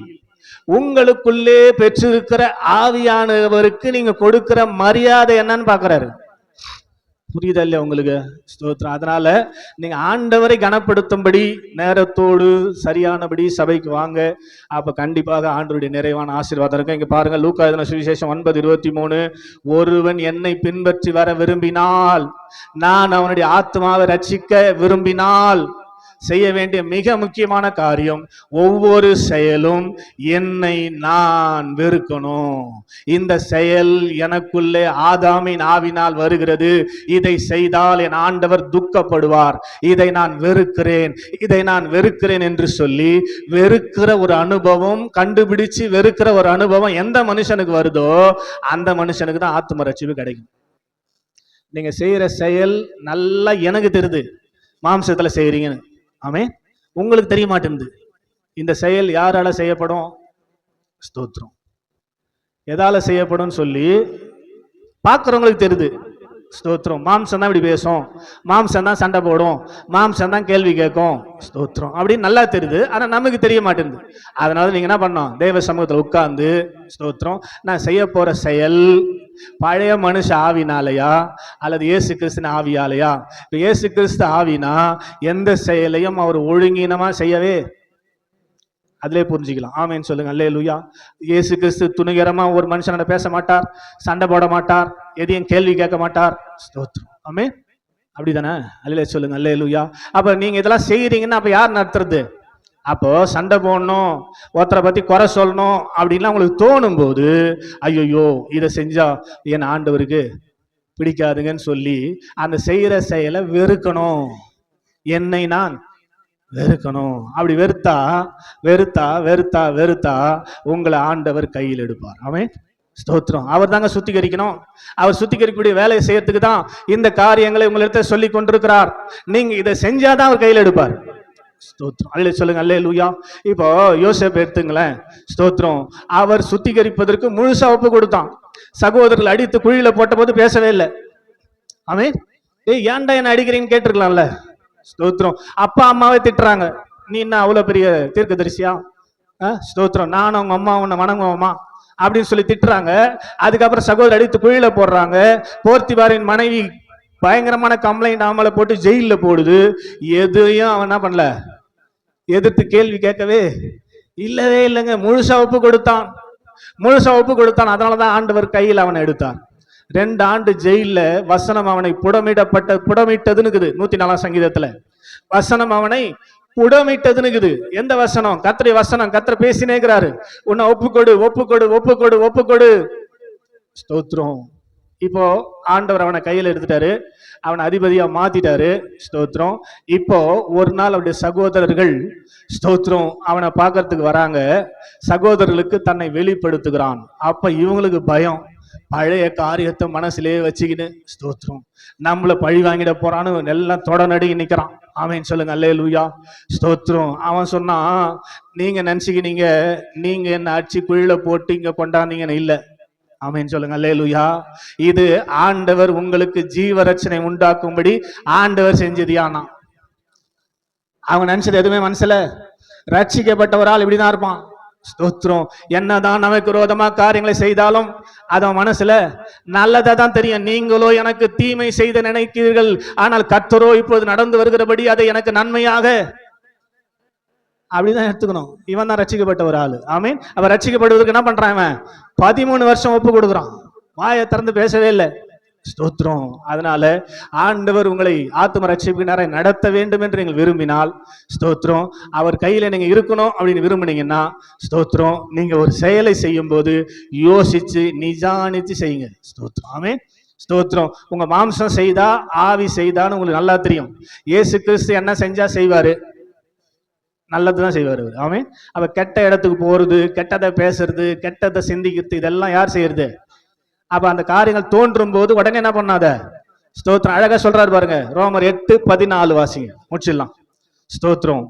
உங்களுக்குள்ளே பெற்றிருக்கிற ஆவியானவருக்கு நீங்க கொடுக்கிற மரியாதை என்னன்னு பாக்குறாரு. புரியுதா இல்லையா உங்களுக்கு? ஸ்தோத்திரம், அதனால நீங்க ஆண்டவரை கனப்படுத்தும்படி நேரத்தோடு சரியானபடி சபைக்கு வாங்க. அப்ப கண்டிப்பாக ஆண்டவருடைய நிறைவான ஆசீர்வாதம் இருக்கும். இங்க பாருங்க, லூக்கா எழுதின சுவிசேஷம் 9:23, ஒருவன் என்னை பின்பற்றி வர விரும்பினால், நான் அவனுடைய ஆத்மாவை ரட்சிக்க விரும்பினால், செய்ய வேண்டிய மிக முக்கியமான காரியம், ஒவ்வொரு செயலும் என்னை நான் வெறுக்கணும். இந்த செயல் எனக்குள்ளே ஆதாமின் ஆவினால் வருகிறது. இதை செய்தால் என் ஆண்டவர் துக்கப்படுவார். இதை நான் வெறுக்கிறேன், இதை நான் வெறுக்கிறேன் என்று சொல்லி வெறுக்கிற ஒரு அனுபவம், கண்டுபிடிச்சு வெறுக்கிற ஒரு அனுபவம் எந்த மனுஷனுக்கு வருதோ அந்த மனுஷனுக்கு தான் ஆத்தும ரட்சிப்பு கிடைக்கும். நீங்க செய்யற செயல் நல்லா எனக்கு தெரியுது, மாம்சத்துல செய்யறீங்கன்னு. ஆமென், உங்களுக்கு தெரிய மாட்டேங்குது. இந்த செயல் யாரால செய்யப்படும்? ஸ்தோத்திரம், எதால செய்யப்படும் சொல்லி பார்க்கிறவங்களுக்கு தெரியுது. ஸ்தோத்திரம். மாம்சம் தான் இப்படி பேசும், மாம்சம் தான் சண்டை போடும், மாம்சம் தான் கேள்வி கேட்கும். ஸ்தோத்திரம். அப்படின்னு நல்லா தெரியுது, ஆனா நமக்கு தெரிய மாட்டேங்குது. அதனால நீங்க என்ன பண்ணோம், தேவ சமூகத்தில் உட்கார்ந்து ஸ்தோத்திரம், நான் செய்ய போற செயல் பழைய மனுஷ ஆவினாலையா அல்லது இயேசு கிறிஸ்து ஆவியாலையா? இப்ப இயேசு கிறிஸ்து ஆவினா எந்த செயலையும் அவர் ஒழுங்கீனமா செய்யவே அதிலே புரிஞ்சுக்கலாம். ஆமேன்னு சொல்லுங்க. அல்லேலூயா. இயேசு கிறிஸ்து துணிகரமா ஒரு மனுஷனோட பேச மாட்டார், சண்டை போட மாட்டார், எதையும் கேள்வி கேட்க மாட்டார். ஸ்தோத்திரம். ஆமென். அப்படிதானே? அல்லேலூயா சொல்லுங்க. அல்லேலூயா. அப்ப நீங்க இதெல்லாம் செய்யறீங்கன்னா அப்ப யார் நடத்துறது? அப்போ சண்டை போடணும், ஒருத்தரை பத்தி குறை சொல்லணும் அப்படின்லாம் உங்களுக்கு தோணும் போது, ஐயோ இதை செஞ்சா என் ஆண்டவருக்கு பிடிக்காதுங்கன்னு சொல்லி அந்த செய்யற செயலை வெறுக்கணும். என்னை நான் வெறுக்கணும். அப்படி வெறுத்தா வெறுத்தா வெறுத்தா வெறுத்தா உங்களை ஆண்டவர் கையில் எடுப்பார். ஆமென். ஸ்தோத்திரம். அவர் தாங்க சுத்திகரிக்கணும். அவர் சுத்திகரிக்கக்கூடிய வேலையை செய்யறதுக்கு தான் இந்த காரியங்களை உங்களிடத்தை சொல்லி கொண்டிருக்கிறார். நீங்க இதை செஞ்சாதான் அவர் கையில் எடுப்பார். ஸ்தோத்திரம். அல்லே சொல்லுங்க. அல்லேலூயா. இப்போ யோசேப்பு எடுத்துங்களேன். ஸ்தோத்திரம். அவர் சுத்திகரிப்பதற்கு முழுசா ஒப்பு கொடுத்தான். சகோதரர்கள் அடித்து குழியில போட்ட போது பேசவே இல்லை. ஆமென். ஏன்டா என்ன அடிக்கிறீங்கன்னு கேட்டிருக்கலாம்ல. ஸ்தோத்திரம். அப்பா அம்மாவே திட்டுறாங்க, நீ என்ன அவ்வளவு பெரிய தீர்க்கதரிசியா? ஸ்தோத்திரம். நானும் உங்க அம்மா உன்னை வணங்குவோமா அப்படின்னு சொல்லி திட்டுறாங்க. அதுக்கப்புறம் சகோதரர் அடித்து குழியில போடுறாங்க. போர்த்திபாரின் மனைவி பயங்கரமான கம்ப்ளைண்ட் அவங்கள போட்டு ஜெயில போடுது. எதையும் அவன் என்ன பண்ணல, எதிர்த்து கேள்வி கேட்கவே இல்லவே இல்லைங்க. முழுசா ஒப்பு கொடுத்தான், முழுசா ஒப்பு கொடுத்தான். அதனாலதான் ஆண்டவர் கையில் அவனை எடுத்தார். 2 ஆண்டு ஜெயில வசனம் அவனை புடமிட்டதுன்னு 104 சங்கீதத்துல வசனம் அவனை புடமிட்டதுன்னு. எந்த வசனம்? கர்த்தருடைய வசனம். கர்த்தர் பேசினேங்கிறாரு, உன்னை ஒப்புக்கொடு ஒப்புக்கொடு ஒப்புக்கொடு ஒப்புக்கொடு. ஸ்தோத்திரம். இப்போ ஆண்டவர் அவனை கையில் எடுத்துட்டாரு, அவனை அதிபதியா மாத்திட்டாரு. ஸ்தோத்திரம். இப்போ ஒரு நாள் அவருடைய சகோதரர்கள் ஸ்தோத்திரம் அவனை பார்க்கறதுக்கு வராங்க. சகோதரர்களுக்கு தன்னை வெளிப்படுத்துகிறான். அப்ப இவங்களுக்கு பயம், பழைய காரியத்தை மனசுலயே வச்சுக்கின்னு ஸ்தோத்திரம் நம்மள பழி வாங்கிட போறான்னு எல்லாம் தொடநடுங்கி நிக்கிறான். ஆமேன்னு சொல்லுங்க. அல்லேலூயா. ஸ்தோத்திரம். அவன் சொன்னான், நீங்க நினைச்சுக்கினீங்க நீங்க என்ன அடிச்சு குழியில போட்டு இங்க கொண்டாந்தீங்கன்னு இல்ல. ஆமேன்னு சொல்லுங்க. அல்லேலூயா. இது ஆண்டவர் உங்களுக்கு ஜீவரட்சனை உண்டாக்கும்படி ஆண்டவர் செஞ்சதியானா. அவன் நினைச்சது எதுவுமே மனசுல. ரட்சிக்கப்பட்டவரால் இப்படிதான் இருப்பான். ஸ்தோத்திரம். என்னதான் நமக்கு விரோதமா காரியங்களை செய்தாலும் அது மனசுல நல்லதா தான் தெரியும். நீங்களோ எனக்கு தீமை செய்த நினைக்கிறீர்கள், ஆனால் கர்த்தரோ இப்போது நடந்து வருகிறபடி அதை எனக்கு நன்மையாக அப்படிதான் எடுத்துக்கணும். இவன் தான் ரட்சிக்கப்பட்ட ஒரு ஆளு. ஆமீன். அவன் ரட்சிக்கப்படுவதற்கு என்ன பண்றான்? இவன் 13 வருஷம் ஒப்பு கொடுக்குறான், வாயை திறந்து பேசவே இல்லை. ஸ்தோத்திரம். அதனால ஆண்டவர் உங்களை ஆத்தும ரட்சிப்பினரை நடத்த வேண்டும் என்று நீங்கள் விரும்பினால் ஸ்தோத்திரம் அவர் கையில நீங்க இருக்கணும் அப்படின்னு விரும்புனீங்கன்னா ஸ்தோத்திரம் நீங்க ஒரு செயலை செய்யும் போது யோசிச்சு நிதானிச்சு செய்யுங்க. ஸ்தோத்திரம். ஆமென். ஸ்தோத்திரம். உங்க மாம்சம் செய்தா ஆவி செய்தான்னு உங்களுக்கு நல்லா தெரியும். இயேசு கிறிஸ்து என்ன செஞ்சா செய்வாரு? நல்லதுதான் செய்வாரு. ஆமென். அப்ப கெட்ட இடத்துக்கு போறது, கெட்டதை பேசுறது, கெட்டதை சிந்திக்கிறது, இதெல்லாம் யார் செய்யறது? அப்ப அந்த காரியங்கள் தோன்றும் போது உடனே என்ன பண்ணாத? ஸ்தோத்திரம். அழகா சொல்றாரு பாருங்க, ரோமர் 8:14 வாசிங்க, முடிச்சிடலாம். ஸ்தோத்திரம்.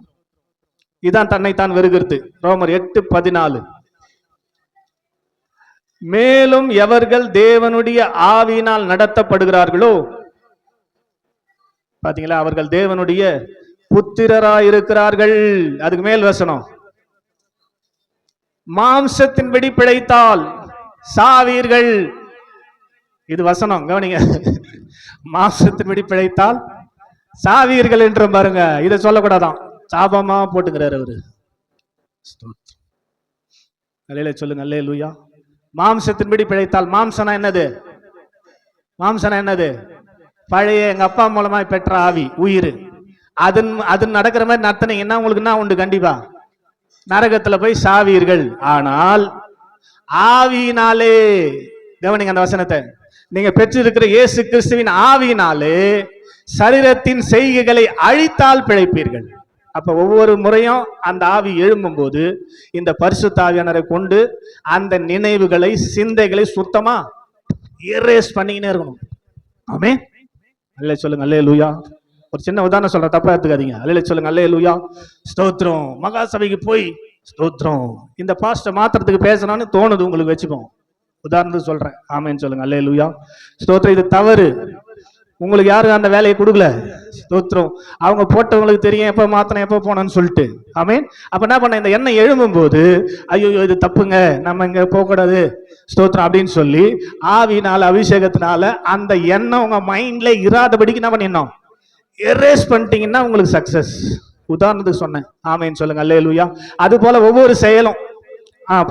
இதான் தன்னைத்தான் வெறுக்கிறது. ரோமர் 8:14. மேலும் எவர்கள் தேவனுடைய ஆவியினால் நடத்தப்படுகிறார்களோ, பாத்தீங்களா, அவர்கள் தேவனுடைய புத்திரராயிருக்கிறார்கள். அதுக்கு மேல் வசனம், மாம்சத்தின்படி பிழைத்தால் சாவீர்கள். இது வசனம், கவனிங்க. மாம்சத்தின்படி பிழைத்தால் சாவீர்கள் என்று பாருங்க. இதை சொல்லக்கூடாதான், சாபமா போட்டுக்கிறார் அவரு. அல்லேலூயா சொல்லுங்க. அல்லேலூயா. மாம்சத்தின்படி பிழைத்தால், மாம்சனா என்னது? மாம்சனா என்னது? பழைய எங்க அப்பா மூலமா பெற்ற ஆவி, உயிர். அது நடக்கிற மாதிரி நடத்தினீங்கன்னா உங்களுக்கு என்ன உண்டு? கண்டிப்பா நரகத்துல போய் சாவீர்கள். ஆனால் ஆவியினாலே, கவனிங்க அந்த வசனத்தை, நீங்க பெற்றிருக்கிற இயேசு கிறிஸ்துவின் ஆவியினாலே சரீரத்தின் செய்கைகளை அழித்தால் பிழைப்பீர்கள். அப்ப ஒவ்வொரு முறையும் அந்த ஆவி எழும்பும் போது இந்த பரிசுத்த ஆவியானவரை கொண்டு அந்த நினைவுகளை, சிந்தைகளை சுத்தமா எரேஸ் பண்ணிக்கினே இருக்கணும். ஆமென். அல்லேலூயா சொல்லுங்க. அல்லேலூயா. ஒரு சின்ன உதாரணம் சொல்ற, தப்பா எடுத்துக்காதீங்க. அல்லேலூயா சொல்லுங்க. அல்லேலூயா. ஸ்தோத்திரம். மகா சபைக்கு போய் ஸ்தோத்திரம் இந்த பாஸ்டர் மாத்திரத்துக்கு பேசணும்னு தோணுது உங்களுக்கு, வச்சுக்கோங்க. உதாரணத்துக்கு சொல்றேன். ஆமென் சொல்லுங்க. அல்லேலூயா. ஸ்தோத்திரம். இது தவறு. உங்களுக்கு யாரும் அந்த வேலையை கொடுக்கல. ஸ்தோத்திரம். அவங்க போட்டவங்களுக்கு தெரியும் எப்ப மாத்தணும் எப்ப போனோம்னு சொல்லிட்டு. ஆமென். அப்ப என்ன பண்ண, இந்த எண்ணெய் எழும்பும் போது ஐயோ இது தப்புங்க, நம்ம இங்க போக கூடாது ஸ்தோத்திரம் அப்படின்னு சொல்லி ஆவினால அபிஷேகத்தினால அந்த எண்ணம் உங்க மைண்ட்ல இராதபடிக்கு என்ன பண்ணிடணும், எரேஸ் பண்ணிட்டீங்கன்னா உங்களுக்கு சக்சஸ். உதாரணத்துக்கு சொன்னேன். ஆமென் சொல்லுங்க. அல்லேலூயா. அது போல ஒவ்வொரு செயலும்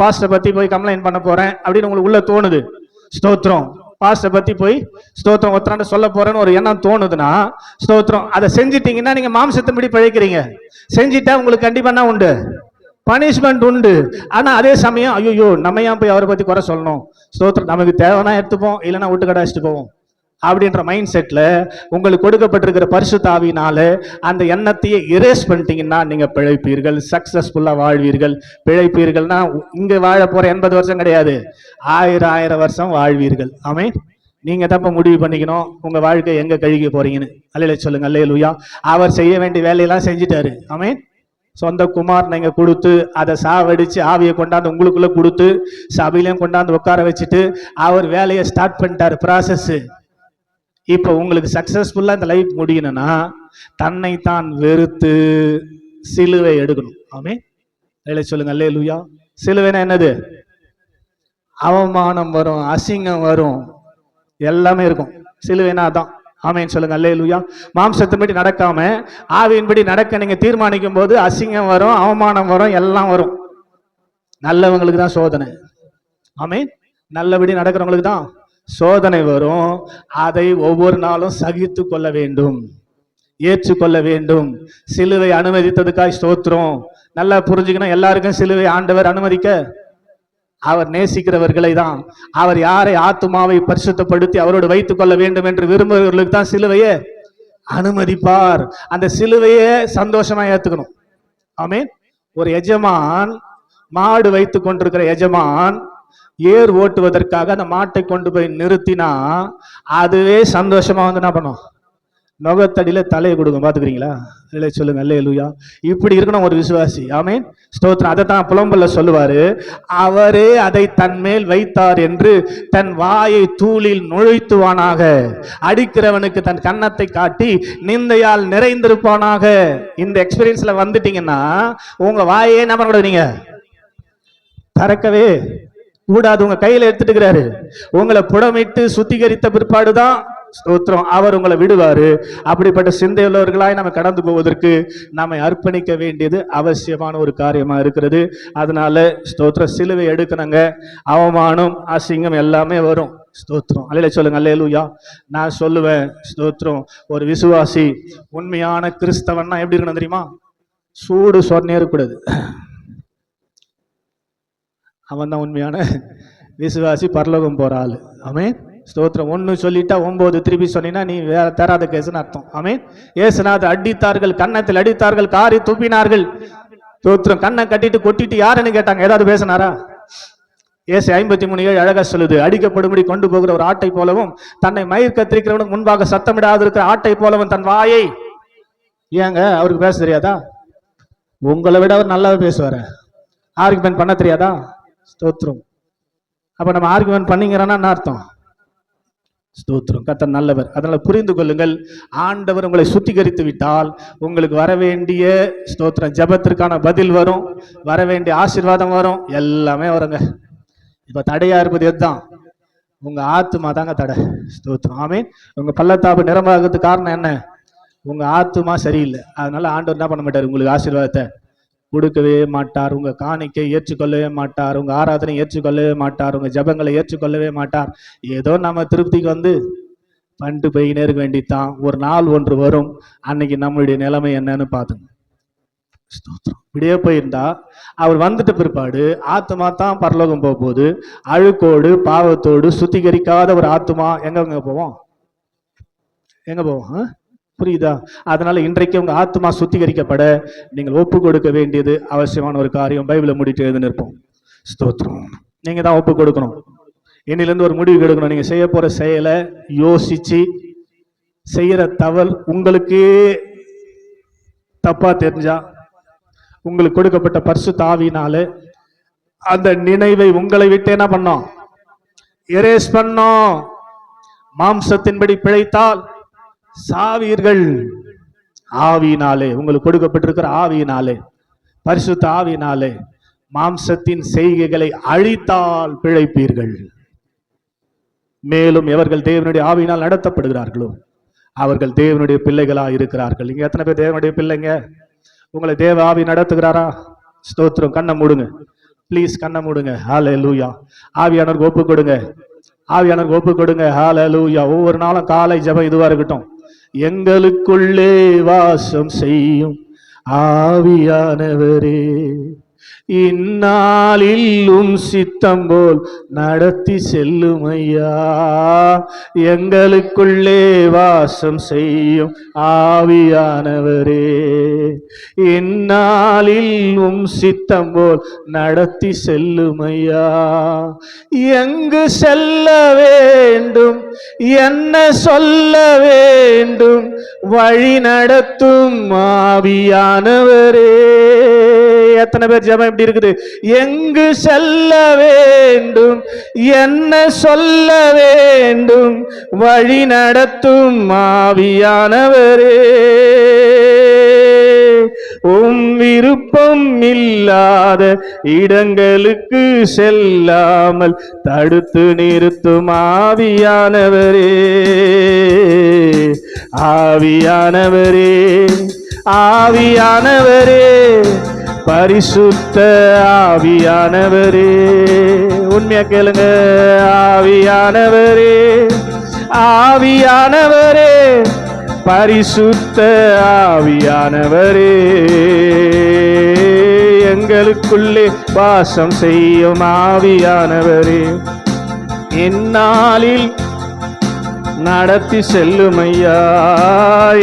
பாஸ்டர் பத்தி போய் கம்ப்ளைண்ட் பண்ண போறேன் அப்படின்னு உங்களுக்கு உள்ள தோணுது. ஸ்தோத்திரம். பாஸ்டர் பத்தி போய் ஸ்தோத்திரம் ஒருத்தராண்ட சொல்ல போறேன்னு ஒரு எண்ணம் தோணுதுன்னா ஸ்தோத்திரம் அதை செஞ்சிட்டீங்கன்னா நீங்க மாம்சத்தின்படி பிழைக்கிறீங்க. செஞ்சிட்டா உங்களுக்கு கண்டிப்பா என்ன உண்டு, பனிஷ்மெண்ட் உண்டு. ஆனா அதே சமயம் ஐயோ நம்ம ஏன் போய் அவரை பத்தி குறை சொல்லணும், ஸ்தோத்திரம் நமக்கு தேவைன்னா எடுத்துப்போம், இல்லைன்னா விட்டு கடாச்சிட்டு போவோம் அப்படின்ற மைண்ட் செட்ல உங்களுக்கு கொடுக்கப்பட்டிருக்கிற பரிசுத்த ஆவியினால அந்த எண்ணத்தையே இரேஸ் பண்ணிட்டீங்கன்னா நீங்க பிழைப்பீர்கள், சக்சஸ்ஃபுல்லா வாழ்வீர்கள். பிழைப்பீர்கள்னா இங்க வாழ போற 80 வருஷம் கிடையாது, 1000 வருஷம் வாழ்வீர்கள். ஆமென். நீங்க தப்ப முடிவு பண்ணிக்கணும் உங்க வாழ்க்கை எங்க கழிக்க போறீங்கன்னு. அல்லேலூயா சொல்லுங்க. அல்லேலூயா. அவர் செய்ய வேண்டிய வேலையெல்லாம் செஞ்சுட்டாரு. ஆமென். சொந்த குமார் நீங்க கொடுத்து அதை சாவடிச்சு ஆவியை கொண்டாந்து உங்களுக்குள்ள கொடுத்து சபையிலையும் கொண்டாந்து உட்கார வச்சுட்டு அவர் வேலையை ஸ்டார்ட் பண்ணிட்டாரு, ப்ராசஸ். இப்ப உங்களுக்கு சக்சஸ்ஃபுல்லா இந்த லைஃப் முடியணும்னா தன்னைத்தான் வெறுத்து சிலுவை எடுக்கணும். ஆமென். சொல்லுங்க. அல்லேலூயா. சிலுவைனா என்னது? அவமானம் வரும், அசிங்கம் வரும், எல்லாமே இருக்கும். சிலுவைனா அதான். ஆமென் சொல்லுங்க. அல்லேலூயா. மாம்சத்தின்படி நடக்காம ஆவியின்படி நடக்க நீங்க தீர்மானிக்கும் போது அசிங்கம் வரும், அவமானம் வரும், எல்லாம் வரும். நல்லவங்களுக்கு தான் சோதனை. ஆமென். நல்லபடி நடக்கிறவங்களுக்கு தான் சோதனை வரும். அதை ஒவ்வொரு நாளும் சகித்து கொள்ள வேண்டும், ஏற்றுக்கொள்ள வேண்டும். சிலுவை அனுமதித்ததுக்காய் ஸ்தோத்திரம். நல்லா புரிஞ்சுக்கணும். எல்லாருக்கும் சிலுவை ஆண்டவர் அனுமதிக்க, அவர் நேசிக்கிறவர்களை தான், அவர் யாரை ஆத்துமாவை பரிசுத்தப்படுத்தி அவரோடு வைத்துக் கொள்ள வேண்டும் என்று விரும்புகிறவர்களுக்கு தான் சிலுவையை அனுமதிப்பார். அந்த சிலுவையை சந்தோஷமா ஏத்துக்கணும். ஆமென். ஒரு எஜமான், மாடு வைத்துக் கொண்டிருக்கிற எஜமான் ஏர் ஓட்டுவதற்காக அந்த மாட்டை கொண்டு போய் நிறுத்தினா அதுவே சந்தோஷமா வந்து என்ன பண்ணும், நுகத்தடியில தலையை கொடுக்கும். பாத்துக்கிறீங்களா? இல்லை சொல்லுங்க. அல்லேலூயா. இப்படி இருக்கணும் ஒரு விசுவாசி. ஆமென் ஸ்தோத்திரம். அதை தான் புலம்பல்ல சொல்லுவாரு, அவரே அதை தன் மேல் வைத்தார் என்று தன் வாயை தூளில் நுழைத்துவானாக, அடிக்கிறவனுக்கு தன் கன்னத்தை காட்டி நிந்தையால் நிறைந்திருப்பானாக. இந்த எக்ஸ்பீரியன்ஸ்ல வந்துட்டீங்கன்னா உங்க வாயே என்ன பண்ணக்கூடாது, நீங்க திறக்கவே கூடாது. உங்க கையில எடுத்துட்டுக்கிறாரு, உங்களை புடமிட்டு சுத்திகரித்த பிற்பாடுதான் ஸ்தோத்திரம் அவர் உங்களை விடுவாரு. அப்படிப்பட்ட சிந்தையுள்ளவர்களாய் நம்ம கடந்து போவதற்கு நம்மை அர்ப்பணிக்க வேண்டியது அவசியமான ஒரு காரியமா இருக்கிறது. அதனால ஸ்தோத்திரம் சிலுவை எடுக்கணுங்க. அவமானம், அசிங்கம் எல்லாமே வரும். ஸ்தோத்திரம். அல்லேலூயா சொல்லுங்க. அல்லேலூயா. நான் சொல்லுவேன் ஸ்தோத்திரம், ஒரு விசுவாசி உண்மையான கிறிஸ்தவன்னா எப்படி இருக்கணும் தெரியுமா? சூடு சொன்னே இருக்கக்கூடாது. அவன் தான் உண்மையான விசுவாசி, பரலோகம் போற ஆளு. ஆமென் ஸ்தோத்திரம். 1 சொல்லிட்டா 9 திருப்பி சொன்னீங்கன்னா நீ வேற தராத கேஸ்ன்னு அர்த்தம். ஆமென். இயேசுநாதர் அடித்தார்கள், கன்னத்தில் அடித்தார்கள், காரி துப்பினார்கள். ஸ்தோத்திரம். கண்ணை கட்டிட்டு கொட்டிட்டு யாருன்னு கேட்டாங்க, ஏதாவது பேசினாரா? ஏசு 53:7 அழகா சொல்லுது, அடிக்கப்படும்படி கொண்டு போகிற ஒரு ஆட்டை போலவும் தன்னை மயிர் கத்திரிக்கிறவனுக்கு முன்பாக சத்தமிடாது இருக்கிற ஆட்டை போலவும் தன் வாயை. ஏங்க அவருக்கு பேச தெரியாதா? உங்களை விட அவர் நல்லா பேசுவாரு. ஆர்குமெண்ட் பண்ண தெரியாதா? ஸ்தோத்திரம். அப்ப நம்ம ஆர்குமெண்ட் பண்ணிங்கிறோன்னா என்ன அர்த்தம்? ஸ்தோத்திரம். கர்த்தர் நல்லவர். அதனால புரிந்து கொள்ளுங்கள், ஆண்டவர் உங்களை சுத்திகரித்து விட்டால் உங்களுக்கு வர வேண்டிய ஸ்தோத்திரம் ஜெபத்திற்கான பதில் வரும், வர வேண்டிய ஆசீர்வாதம் வரும், எல்லாமே வருங்க. இப்ப தடையா இருப்பது எதுதான்? உங்க ஆத்துமா தாங்க தடை. ஸ்தோத்திரம். ஆமென். உங்க பள்ளத்தாப்பு நிரம்பாகிறதுக்கு காரணம் என்ன? உங்க ஆத்துமா சரியில்லை. அதனால ஆண்டவர் என்ன பண்ண மாட்டார், உங்களுக்கு ஆசீர்வாதத்தை கொடுக்கவே மாட்டார். உங்க காணிக்கை ஏற்றுக்கொள்ளவே மாட்டார், உங்க ஆராதனை ஏற்றுக்கொள்ளவே மாட்டார், உங்க ஜபங்களை ஏற்றுக்கொள்ளவே மாட்டார். ஏதோ நம்ம திருப்திக்கு வந்து பண்ணிட்டு போயினே இருக்க வேண்டித்தான். ஒரு நாள் ஒன்று வரும், அன்னைக்கு நம்மளுடைய நிலைமை என்னன்னு பாத்துங்க. இப்படியே போயிருந்தா அவர் வந்துட்ட பிற்பாடு ஆத்மா தான் பரலோகம் போக போகுது. அழுக்கோடு பாவத்தோடு சுத்திகரிக்காத ஒரு ஆத்மா எங்க போவோம்? எங்க போவோம்? புரியுதா? அதனால இன்றைக்கு உங்க ஆத்மா சுத்திகரிக்கப்பட நீங்கள் ஒப்பு கொடுக்க வேண்டியது அவசியமான ஒரு காரியம். பைபிளை முடிட்டு எழுதி நிற்போம். ஸ்தோத்திரம். நீங்க தான் ஒப்பு கொடுக்கணும். இன்னிலிருந்து ஒரு முடிவு எடுக்கணும். நீங்க செய்ய போற செயலை யோசிச்சு செய்யற தவறு உங்களுக்கே தப்பா தெரிஞ்சா உங்களுக்கு கொடுக்கப்பட்ட பரிசுத்த ஆவியினால அந்த நினைவை உங்களை விட்டு என்ன பண்ணோம்? எரேஸ் பண்ணோம். மாம்சத்தின்படி பிழைத்தால் சாவீர்கள். ஆவியினாலே, உங்களுக்கு கொடுக்கப்பட்டிருக்கிற ஆவியினாலே, பரிசுத்த ஆவியினாலே மாம்சத்தின் செய்கைகளை அழித்தால் பிழைப்பீர்கள். மேலும் எவர்கள் தேவனுடைய ஆவியினால் நடத்தப்படுகிறார்களோ அவர்கள் தேவனுடைய பிள்ளைகளா இருக்கிறார்கள். இங்க எத்தனை பேர் தேவனுடைய பிள்ளைங்க? உங்களை தேவ ஆவி நடத்துகிறாரா? ஸ்தோத்திரம். கண்ணை மூடுங்க ப்ளீஸ், கண்ணை மூடுங்க. ஹல்லேலூயா. ஆவியானவருக்கு ஒப்பு கொடுங்க, ஆவியானவருக்கு ஒப்பு கொடுங்க. ஹல்லேலூயா. ஒவ்வொரு நாளும் காலை ஜெபம் இதுவா இருக்கட்டும். எங்களுக்குள்ளே வாசம் செய்யும் ஆவியானவரே, இந்நாளில் சித்தம் போல் நடத்தி செல்லும் ஐயா. எங்களுக்குள்ளே வாசம் செய்யும் ஆவியானவரே, இந்நாளில் சித்தம் போல் நடத்தி செல்லும் ஐயா. எங்கு செல்ல வேண்டும், என்ன சொல்ல வேண்டும், வழி நடத்தும் ஆவியானவரே. எத்தனை பேர் ஜெபம் எப்படி இருக்குது? எங்கு செல்ல வேண்டும், என்ன சொல்ல வேண்டும், வழி நடத்தும் ஆவியானவரே. உம் விருப்பம் இல்லாத இடங்களுக்கு செல்லாமல் தடுத்து நிறுத்தும் ஆவியானவரே. ஆவியானவரே, ஆவியானவரே, பரிசுத்த ஆவியானவரே. உண்மையா கேளுங்க. ஆவியானவரே, ஆவியானவரே, பரிசுத்த ஆவியானவரே, எங்களுக்குள்ளே வாசம் செய்யும் ஆவியானவரே, இந்நாளில் நடத்தி செல்லும் ஐயா.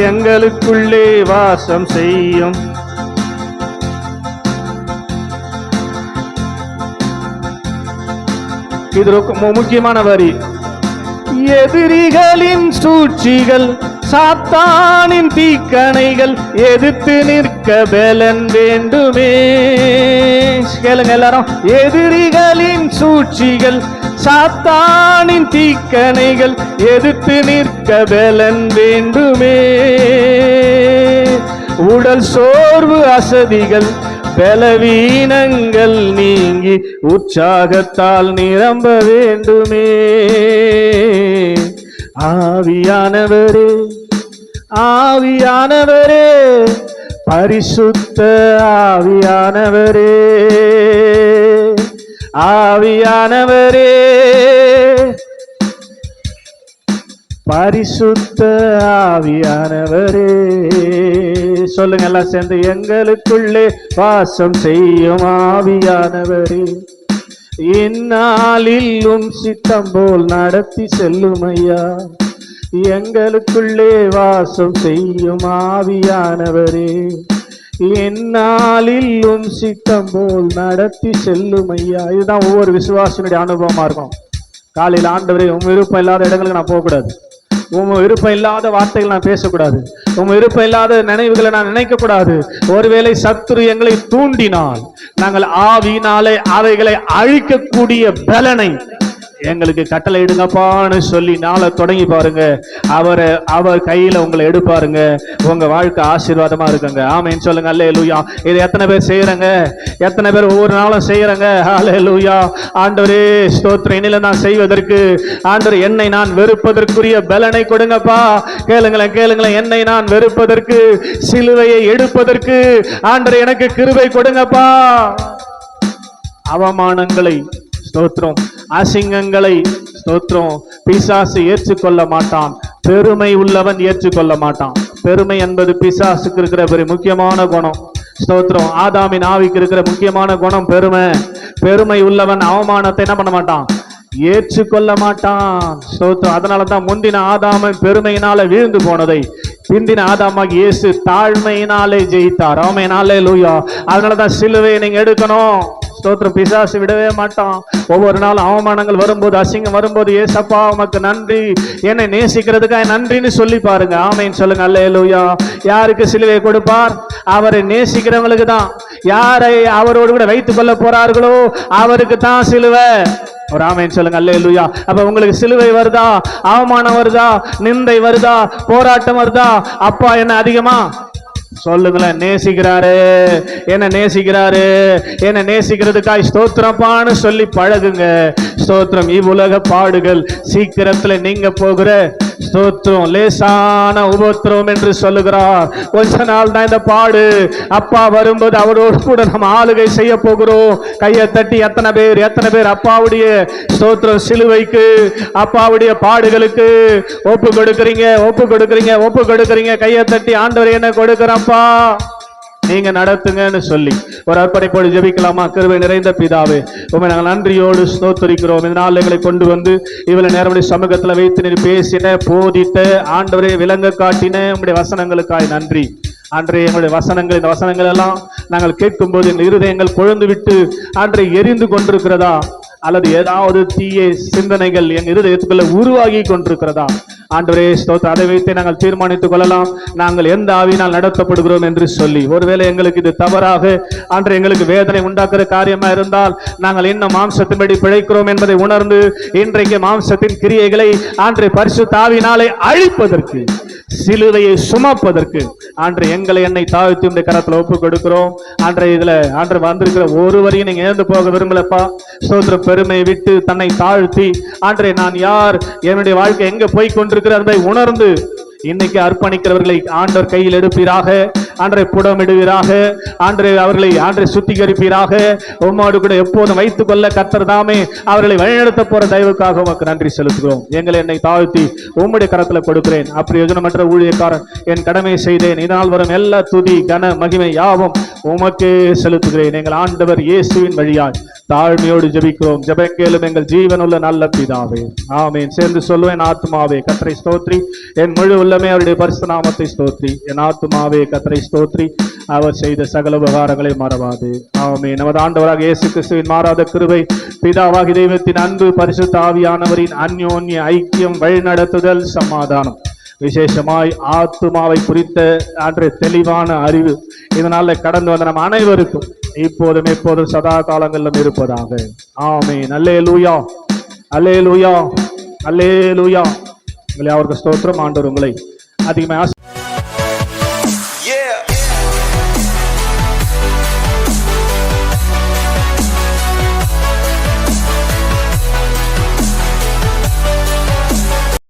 எங்களுக்குள்ளே வாசம் செய்யும். இது ரொம்ப முக்கியமான வரி. எதிரிகளின் சூழ்ச்சிகள், சாத்தானின் தீக்கணைகள் எதிர்த்து நிற்க பலன் வேண்டுமே. கேளுங்க எல்லாரும். எதிரிகளின் சூழ்ச்சிகள், சாத்தானின் தீக்கணைகள் எதிர்த்து நிற்க பலன் வேண்டுமே. உடல் சோர்வு, அசதிகள், பலவீனங்கள் நீங்கி உற்சாகத்தால் நிரம்ப வேண்டுமே. ஆவியானவரே, ஆவியானவரே, பரிசுத்த ஆவியானவரே, ஆவியானவரே, பரிசுத்த ஆவியானவரே. சொல்லுங்க எல்லாம் சேர்ந்து. எங்களுக்குள்ளே வாசம் செய்யும் ஆவியானவரே, இந்நாளில் சித்தம் போல் நடத்தி செல்லும் ஐயா. எங்களுக்குள்ளே வாசம் செய்யும் ஆவியானவரே, இந்நாளில் சித்தம் போல் நடத்தி செல்லும் ஐயா. இதுதான் ஒவ்வொரு விசுவாசனுடைய அனுபவமா இருக்கும். காலையில் ஆண்டவரே, உங்க விருப்பம் இல்லாத இடங்களுக்கு நான் போகக்கூடாது, உங்க விருப்பம் இல்லாத வார்த்தைகள் நான் பேசக்கூடாது, உங்க விருப்பம் இல்லாத நினைவுகளை நான் நினைக்க கூடாது. ஒருவேளை சத்துரு எங்களை தூண்டினால் நாங்கள் ஆவியினாலே அவைகளை அழிக்கக்கூடிய பலனை எங்களுக்கு கட்டளை இடுங்கப்பான்னு சொல்லி நாளை தொடங்கி பாருங்க. அவர் கையில உங்களை எடுப்பாருங்க. உங்க வாழ்க்கை ஆசீர்வாதமா இருக்குங்க. ஆமென் சொல்லுங்க. அல்லேலூயா. இது எத்தனை பேர் செய்யறங்க? எத்தனை பேர் ஒவ்வொரு நாளும் செய்யறங்க? அல்லேலூயா. ஆண்டவரே ஸ்தோத்திரம். இன்னில நான் செய்வதற்கு ஆண்டவர் என்னை நான் வெறுப்பதற்குரிய பலனை கொடுங்கப்பா. கேளுங்களேன், கேளுங்களேன். என்னை நான் வெறுப்பதற்கு, சிலுவையை எடுப்பதற்கு ஆண்டவர் எனக்கு கிருபை கொடுங்கப்பா. அவமானங்களை ஸ்தோத்திரம், அசிங்கங்களை ஸ்தோத்திரம் பிசாசு ஏற்றுக்கொள்ள மாட்டான். பெருமை உள்ளவன் ஏற்றுக்கொள்ள மாட்டான். பெருமை என்பது பிசாசுக்கு இருக்கிற ஒரு முக்கியமான குணம். ஸ்தோத்திரம். ஆதாமின் ஆவிக்கு இருக்கிற முக்கியமான குணம் பெருமை. பெருமை உள்ளவன் அவமானத்தை என்ன பண்ண மாட்டான்? ஏற்றுக்கொள்ள மாட்டான். ஸ்தோத்திரம். அதனாலதான் முந்தின ஆதாமன் பெருமையினால வீழ்ந்து போனதை பிந்தின ஆதாமாகி இயேசு தாழ்மையினாலே ஜெயித்தார். ஆமென். அல்லேலூயா. அதனாலதான் சிலுவையை நீங்க எடுக்கணும். ஸ்தோத்திரம். பிசாசு விடவே மாட்டான். ஒவ்வொரு நாளும் அவமானங்கள் வரும்போது, அசிங்கம் வரும்போது, ஏசப்பா உமக்கு நன்றி, என்னை நேசிக்கிறதுக்காக நன்றின்னு சொல்லி பாருங்க. ஆமென் சொல்லுங்க. அல்லேலூயா. யாருக்கு சிலுவை கொடுப்பார்? அவரை நேசிக்கிறவங்களுக்கு தான். யாரை அவரோடு கூட வைத்துக் கொள்ள போறார்களோ அவருக்கு தான் சிலுவை. ஒரு ஆமென் சொல்லுங்க. அல்லேலூயா. அப்ப உங்களுக்கு சிலுவை வருதா, அவமானம் வருதா, நிந்தை வருதா, போராட்டம் வருதா, அப்பா என்ன அதிகமா சொல்லுங்களேன், நேசிக்கிறாரு, என்ன நேசிக்கிறாரு, என்ன நேசிக்கிறதுக்காய் ஸ்தோத்திரப்பான்னு சொல்லி பழகுங்க. ஸ்தோத்திரம். இவ்வுலக பாடுகள் சீக்கிரத்துல நீங்க போகிற ஸ்தோத்திரம் லேசான உபத்திரம் என்று சொல்லுகிறார். கொஞ்ச நாள் தான் இந்த பாடு. அப்பா வரும்போது அவரோடு கூட நம்ம ஆளுகை செய்ய போகிறோம். கையை தட்டி எத்தனை பேர் அப்பாவுடைய ஸ்தோத்திரம் சிலுவைக்கு, அப்பாவுடைய பாடுகளுக்கு ஒப்பு கொடுக்கிறீங்க. கையை தட்டி ஆண்டவர் என்ன கொடுக்கிறப்பா நீங்க நடத்துங்கன்னு சொல்லி ஒரு அர்ப்பணிப்போடு ஜெபிக்கலாமா? கிருபை நிறைந்த பிதாவே, உம்மை நாங்கள் நன்றியோடு ஸ்தோத்திரிக்கிறோம். இந்த நாள் எங்களை கொண்டு வந்து இவ்வளவு நேரம் சமூகத்தில் வைத்து நீர் பேசின, போதித்த, ஆண்டவரை விளங்க காட்டின உங்களுடைய வசனங்களுக்காய் நன்றி. அன்றைய எங்களுடைய வசனங்கள், இந்த வசனங்கள் எல்லாம் நாங்கள் கேட்கும் போது எங்கள் இருதயங்கள் கொழுந்து விட்டு அன்றை எரிந்து கொண்டிருக்கிறதா, அல்லது ஏதாவது தீய சிந்தனைகள் எங்க இருதயத்துக்குள்ள உருவாகி கொண்டிருக்கிறதா? ஆண்டவரே ஸ்தோத்திரம். அதை வைத்து நாங்கள் தீர்மானித்துக் கொள்ளலாம் நாங்கள் எந்த ஆவியினால் நடத்தப்படுகிறோம் என்று சொல்லி. ஒருவேளை எங்களுக்கு இது தவறாக அன்று எங்களுக்கு வேதனை உண்டாக்குற காரியமா இருந்தால் நாங்கள் இன்னும் மாம்சத்தின்படி பிழைக்கிறோம் என்பதை உணர்ந்து இன்றைக்கு மாம்சத்தின் கிரியைகளை அன்றை பரிசுத்த ஆவியினாலே அழிப்பதற்கு, சிலுவையை சுமப்பதற்கு அன்று எங்களை என்னை தாழ்த்தி இந்த கரத்தில் ஒப்பு கொடுக்கிறோம். அன்றைய இதுல அன்று வந்திருக்கிற ஒருவரையும் நீங்க இழந்து போக விரும்பலப்பா. ஸ்தோத்திர. பெருமை விட்டு தன்னை தாழ்த்தி அன்றை நான் யார், என்னுடைய வாழ்க்கை எங்க போய் கொண்டிருக்கிறது என்பதை உணர்ந்து இன்னைக்கு அர்ப்பணிக்கிறவர்களை ஆண்டவர் கையில் எடுப்பீராக, ஆண்டரை புடமிடுவீராக, ஆண்டரை அவர்களை ஆண்டரை சுத்திகரிப்பீராக. உம்மோடு கூட எப்போதும் வைத்துக் கொள்ள கர்த்தர் தாமே அவர்களை வழிநடத்த போற தயவுக்காக உமக்கு நன்றி செலுத்துகிறோம். எங்களை என்னை தாழ்த்தி உம்முடைய கரத்துல கொடுக்கிறேன். அப்பிரயோஜனமற்ற ஊழியக்காரன், என் கடமை செய்தேன். இதனால் வரும் எல்லா துதி கன மகிமை யாவும் உமக்கே செலுத்துகிறேன். எங்கள் ஆண்டவர் இயேசுவின் வழியாய் தாழ்மையோடு ஜெபிக்கிறோம். ஜெபக்கேளும் எங்கள் ஜீவனுள்ள நல்ல பிதாவே, ஆமென். சேர்ந்து சொல்லுவேன். ஆத்துமாவே கர்த்தரை ஸ்தோத்ரி, என் முழு உள்ளமே அவருடைய பரிசுத்த நாமத்தை ஸ்தோத்ரி. என் ஆத்துமாவே கர்த்தரை ஸ்தோத்ரி, அவர் செய்த சகல உபகாரங்களை மறவாது. ஆமென். நமது ஆண்டவராக இயேசு கிறிஸ்துவின் மாறாத கிருபை, பிதாவாகி தெய்வத்தின் அன்பு, பரிசுத்த ஆவியானவரின் அந்யோன்ய ஐக்கியம், வழிநடத்துதல், சமாதானம், விசேஷமாய் ஆத்துமாவை குறித்த அன்றைய தெளிவான அறிவு இதனால கடந்து வந்த நம் அனைவருக்கும் இப்போதும் எப்போதும் சதா காலங்களிலும் இருப்பதாக. ஆமென். அல்லேலூயா, அல்லேலூயா, அல்லேலூயா. உங்களை அவருக்கு ஸ்தோத்திரம். ஆண்டவர் உங்களை அதிகமாக